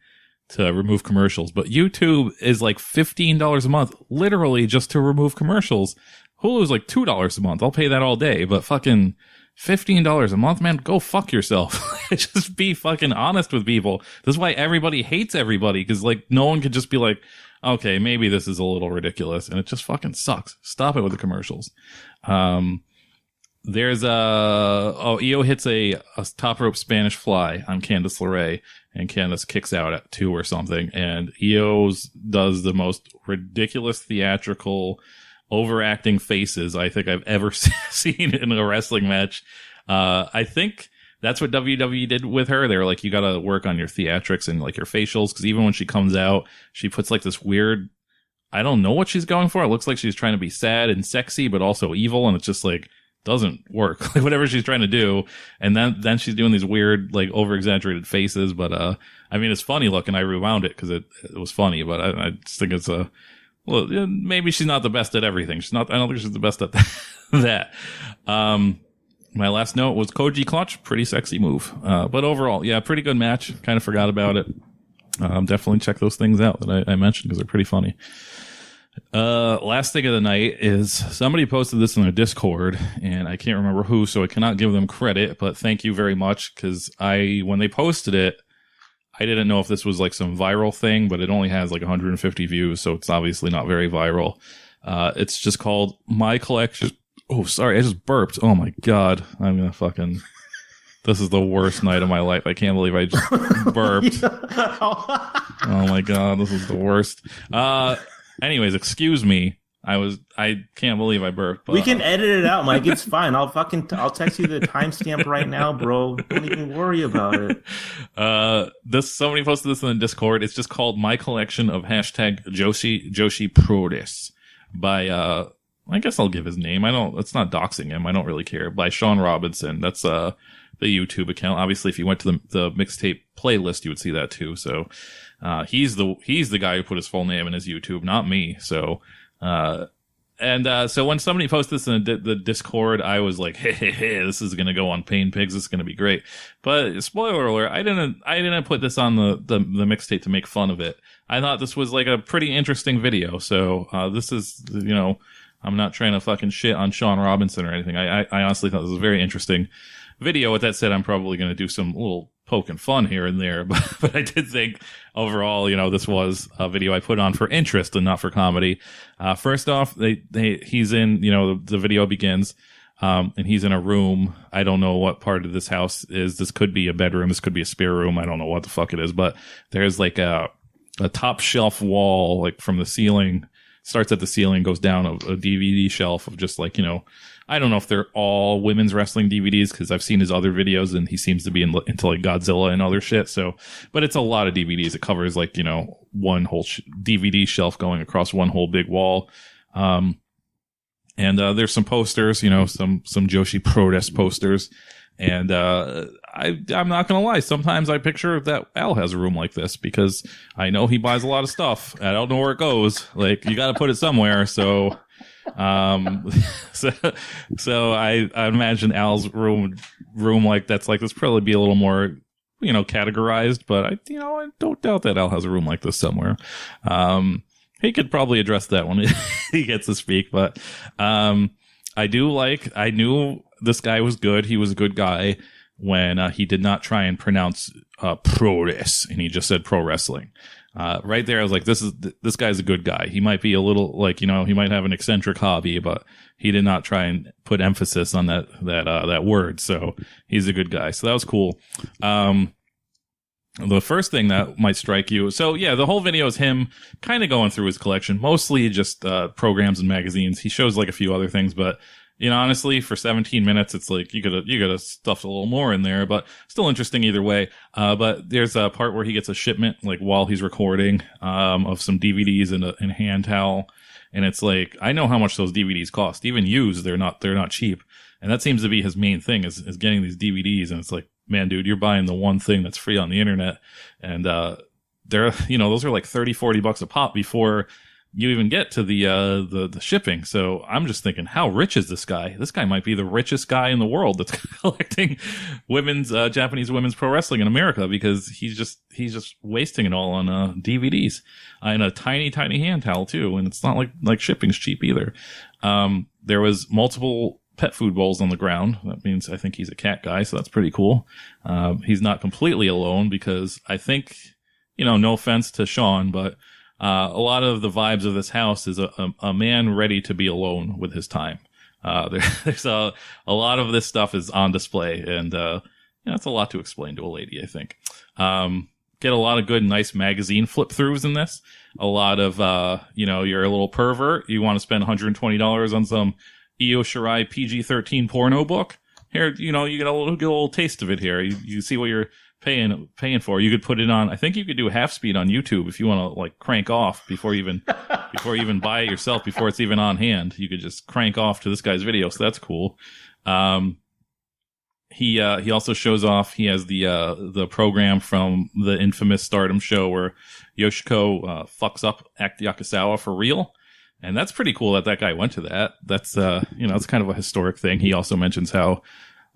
to remove commercials, but YouTube is like $15 a month, literally just to remove commercials. Hulu's like $2 a month. I'll pay that all day, but fucking $15 a month, man, go fuck yourself. Just be fucking honest with people. This is why everybody hates everybody, because like no one could just be like, okay, maybe this is a little ridiculous, and it just fucking sucks. Stop it with the commercials. There's Io hits a top rope Spanish fly on Candice LeRae, and Candice kicks out at 2 or something, and Io does the most ridiculous theatrical overacting faces I think I've ever seen in a wrestling match. I think that's what WWE did with her. They were like, you gotta work on your theatrics and like your facials, because even when she comes out, she puts like this weird, I don't know what she's going for. It looks like she's trying to be sad and sexy, but also evil. And it's just like, doesn't work. Like whatever she's trying to do. And then she's doing these weird, like over exaggerated faces. But, I mean, it's funny looking. I rewound it because it was funny, but I just think it's well, maybe she's not the best at everything. I don't think she's the best at that. My last note was Koji clutch. Pretty sexy move. But overall, yeah, pretty good match. Kind of forgot about it. Definitely check those things out that I mentioned because they're pretty funny. Last thing of the night is somebody posted this in their Discord and I can't remember who, so I cannot give them credit, but thank you very much because when they posted it, I didn't know if this was like some viral thing, but it only has like 150 views, so it's obviously not very viral. It's just called My Collection. Oh, sorry, I just burped. Oh my God. I'm gonna fucking... This is the worst night of my life. I can't believe I just burped. Oh my God, this is the worst. Anyways, excuse me. I can't believe I burped. We can edit it out, Mike. It's fine. I'll text you the timestamp right now, bro. Don't even worry about it. Somebody posted this in the Discord. It's just called My Collection of Joshi Puroresu by, I guess I'll give his name. It's not doxing him. I don't really care. By Sean Robinson. That's, the YouTube account. Obviously, if you went to the mixtape playlist, you would see that too. So, he's the guy who put his full name in his YouTube, not me. So, so when somebody posted this in the Discord, I was like, hey, this is going to go on Pain Pigs. This is going to be great. But spoiler alert, I didn't put this on the mixtape to make fun of it. I thought this was like a pretty interesting video. So, this is, I'm not trying to fucking shit on Sean Robinson or anything. I honestly thought this was a very interesting video. With that said, I'm probably going to do some little poking fun here and there, but I did think overall, this was a video I put on for interest and not for comedy. First off, he's in, the video begins, and he's in a room. I don't know what part of this house is. This could be a bedroom. This could be a spare room. I don't know what the fuck it is, but there's like a top shelf wall, like from the ceiling, starts at the ceiling, goes down a DVD shelf of just like, I don't know if they're all women's wrestling DVDs because I've seen his other videos and he seems to be into like Godzilla and other shit. So, but it's a lot of DVDs. It covers like, one whole DVD shelf going across one whole big wall. And there's some posters, some Joshi Puroresu posters. And, I'm not going to lie. Sometimes I picture that Al has a room like this because I know he buys a lot of stuff. I don't know where it goes. Like you got to put it somewhere. So, so I imagine Al's room like that's like this probably be a little more, categorized, but I don't doubt that Al has a room like this somewhere. He could probably address that when he gets to speak, but, I knew this guy was good. He was a good guy when, he did not try and pronounce, Puroresu and he just said pro wrestling. Right there, I was like, this guy's a good guy. He might be a little like, he might have an eccentric hobby, but he did not try and put emphasis on that word. So he's a good guy. So that was cool. The first thing that might strike you. So yeah, the whole video is him kind of going through his collection, mostly just, programs and magazines. He shows like a few other things, but honestly, for 17 minutes, it's like you could have stuffed a little more in there, but still interesting either way. But there's a part where he gets a shipment, like while he's recording, of some DVDs and a hand towel. And it's like, I know how much those DVDs cost. Even used, they're not cheap. And that seems to be his main thing is getting these DVDs. And it's like, man, dude, you're buying the one thing that's free on the internet. And, they're, those are like $30-$40 a pop before you even get to the shipping. So I'm just thinking, how rich is this guy? This guy might be the richest guy in the world that's collecting Japanese women's pro wrestling in America because he's just wasting it all on DVDs and a tiny hand towel too. And it's not like shipping's cheap either. There was multiple pet food bowls on the ground. That means I think he's a cat guy, so that's pretty cool. He's not completely alone because I think, no offense to Sean, but a lot of the vibes of this house is a man ready to be alone with his time. There's a lot of this stuff is on display, and it's a lot to explain to a lady, I think. Get a lot of good, nice magazine flip throughs in this. A lot of, you're a little pervert. You want to spend $120 on some Shirai PG-13 porno book. here, you know, you get a little taste of it here. You see what you're paying for. You could put it on. I think you could do half speed on YouTube if you want to like crank off before you even buy it yourself, before it's even on hand. You could just crank off to this guy's video. So that's cool. He also shows off. He has the program from the infamous Stardom show where Yoshiko fucks up Act Yakusawa for real. And that's pretty cool that guy went to that. That's, it's kind of a historic thing. He also mentions how,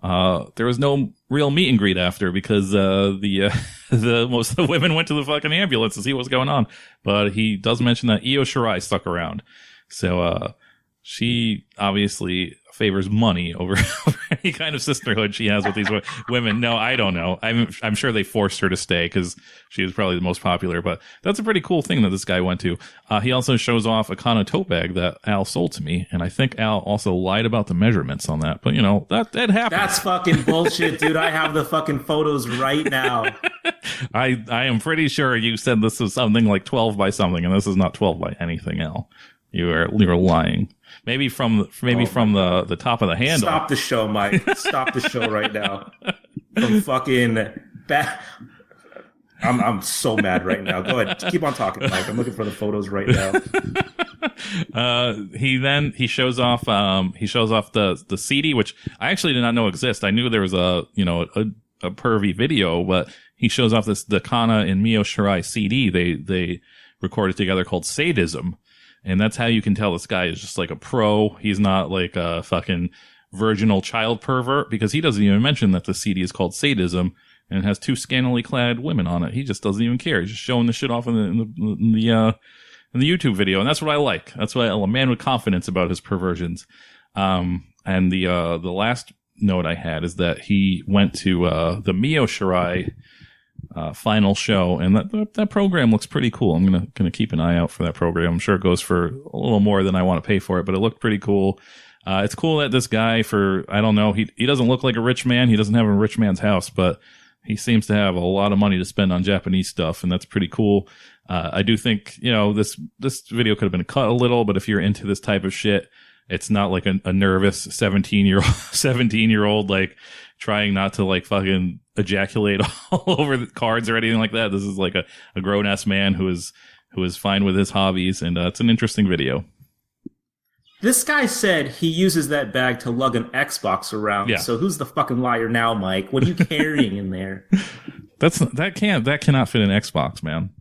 there was no real meet and greet after because, most of the women went to the fucking ambulance to see what was going on. But he does mention that Io Shirai stuck around. So, she obviously favors money over any kind of sisterhood she has with these women. No, I don't know. I'm sure they forced her to stay because she was probably the most popular, but that's a pretty cool thing that this guy went to. He also shows off a Kana tote bag that Al sold to me, and I think Al also lied about the measurements on that, but you know, that happens. That's fucking bullshit, dude. I have the fucking photos right now. I am pretty sure you said this was something like 12 by something, and this is not 12 by anything, Al. You were lying. Maybe from the top of the handle. Stop the show, Mike. Stop the show right now. From fucking back. I'm so mad right now. Go ahead. Keep on talking, Mike. I'm looking for the photos right now. He shows off the CD, which I actually did not know exists. I knew there was a pervy video, but he shows off the Kana and Mio Shirai CD they recorded together called Sadism. And that's how you can tell this guy is just like a pro. He's not like a fucking virginal child pervert, because he doesn't even mention that the CD is called Sadism and it has 2 scantily clad women on it. He just doesn't even care. He's just showing the shit off in the YouTube video. And that's what I like. That's why a man with confidence about his perversions. And the last note I had is that he went to, the Mio Shirai, final show, and that program looks pretty cool. I'm gonna keep an eye out for that program. I'm sure it goes for a little more than I want to pay for it, but it looked pretty cool. It's cool that this guy, I don't know, he doesn't look like a rich man. He doesn't have a rich man's house, but he seems to have a lot of money to spend on Japanese stuff, and that's pretty cool. I do think, this video could have been cut a little, but if you're into this type of shit, it's not like a nervous 17-year-old, like trying not to like fucking ejaculate all over the cards or anything like that. This is like a grown ass man who is fine with his hobbies, and it's an interesting video. This guy said he uses that bag to lug an Xbox around. Yeah. So who's the fucking liar now, Mike? What are you carrying in there? That cannot fit an Xbox, man.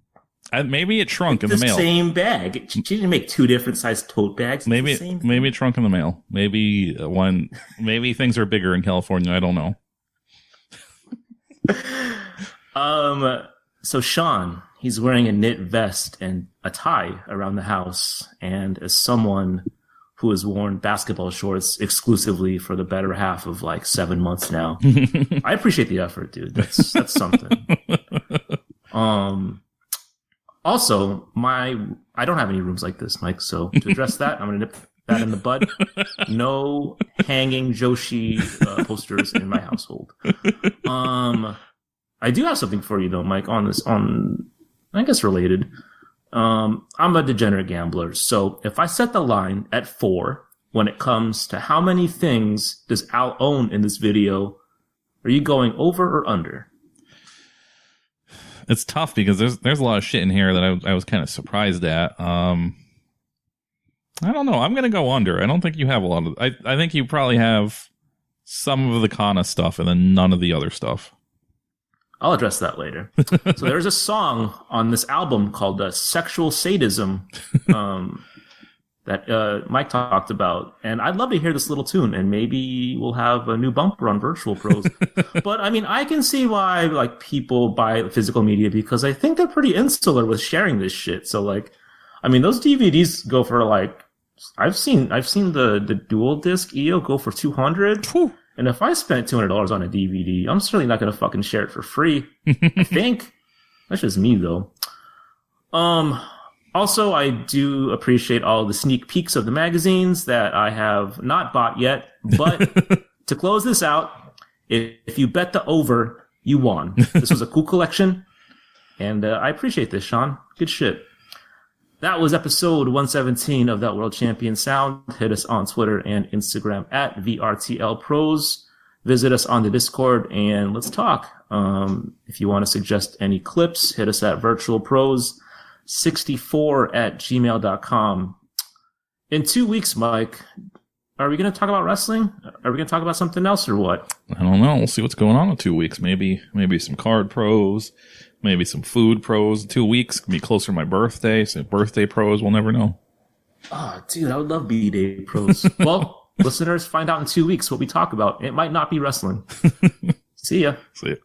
Maybe it shrunk in the mail. Same bag. She didn't make 2 different sized tote bags. Maybe it shrunk in the mail. Maybe things are bigger in California. I don't know. So Sean, he's wearing a knit vest and a tie around the house, and as someone who has worn basketball shorts exclusively for the better half of like 7 months now, I appreciate the effort, dude. That's something. Also, I don't have any rooms like this, Mike, so to address that, I'm going to nip that in the bud. No hanging Joshi posters in my household. I do have something for you, though, Mike, I guess related. I'm a degenerate gambler, so if I set the line at 4 when it comes to how many things does Al own in this video, are you going over or under? It's tough because there's a lot of shit in here that I was kind of surprised at. I don't know. I'm gonna go under. I don't think you have a lot of. I think you probably have some of the Kana stuff and then none of the other stuff. I'll address that later. So there's a song on this album called "Sexual Sadism" that Mike talked about, and I'd love to hear this little tune, and maybe we'll have a new bumper on Virtual Pros. But I mean, I can see why like people buy physical media, because I think they're pretty insular with sharing this shit. So like, I mean, those DVDs go for like, I've seen the dual disc EO go for $200. And if I spent $200 on a DVD, I'm certainly not going to fucking share it for free. I think that's just me though. Also, I do appreciate all the sneak peeks of the magazines that I have not bought yet. But to close this out, if you bet the over, you won. This was a cool collection, and I appreciate this, Sean. Good shit. That was episode 117 of That World Champion Sound. Hit us on Twitter and Instagram at VRTL Pros. visit us on the Discord and let's talk. If you want to suggest any clips, hit us at virtualpros64@gmail.com. In 2 weeks, Mike, are we going to talk about wrestling? Are we going to talk about something else or what? I don't know. We'll see what's going on in 2 weeks. Maybe some card pros, maybe some food pros. 2 weeks can be closer to my birthday. So birthday pros, we'll never know. Oh, dude, I would love B-Day pros. Well, listeners, find out in 2 weeks what we talk about. It might not be wrestling. See ya. See ya.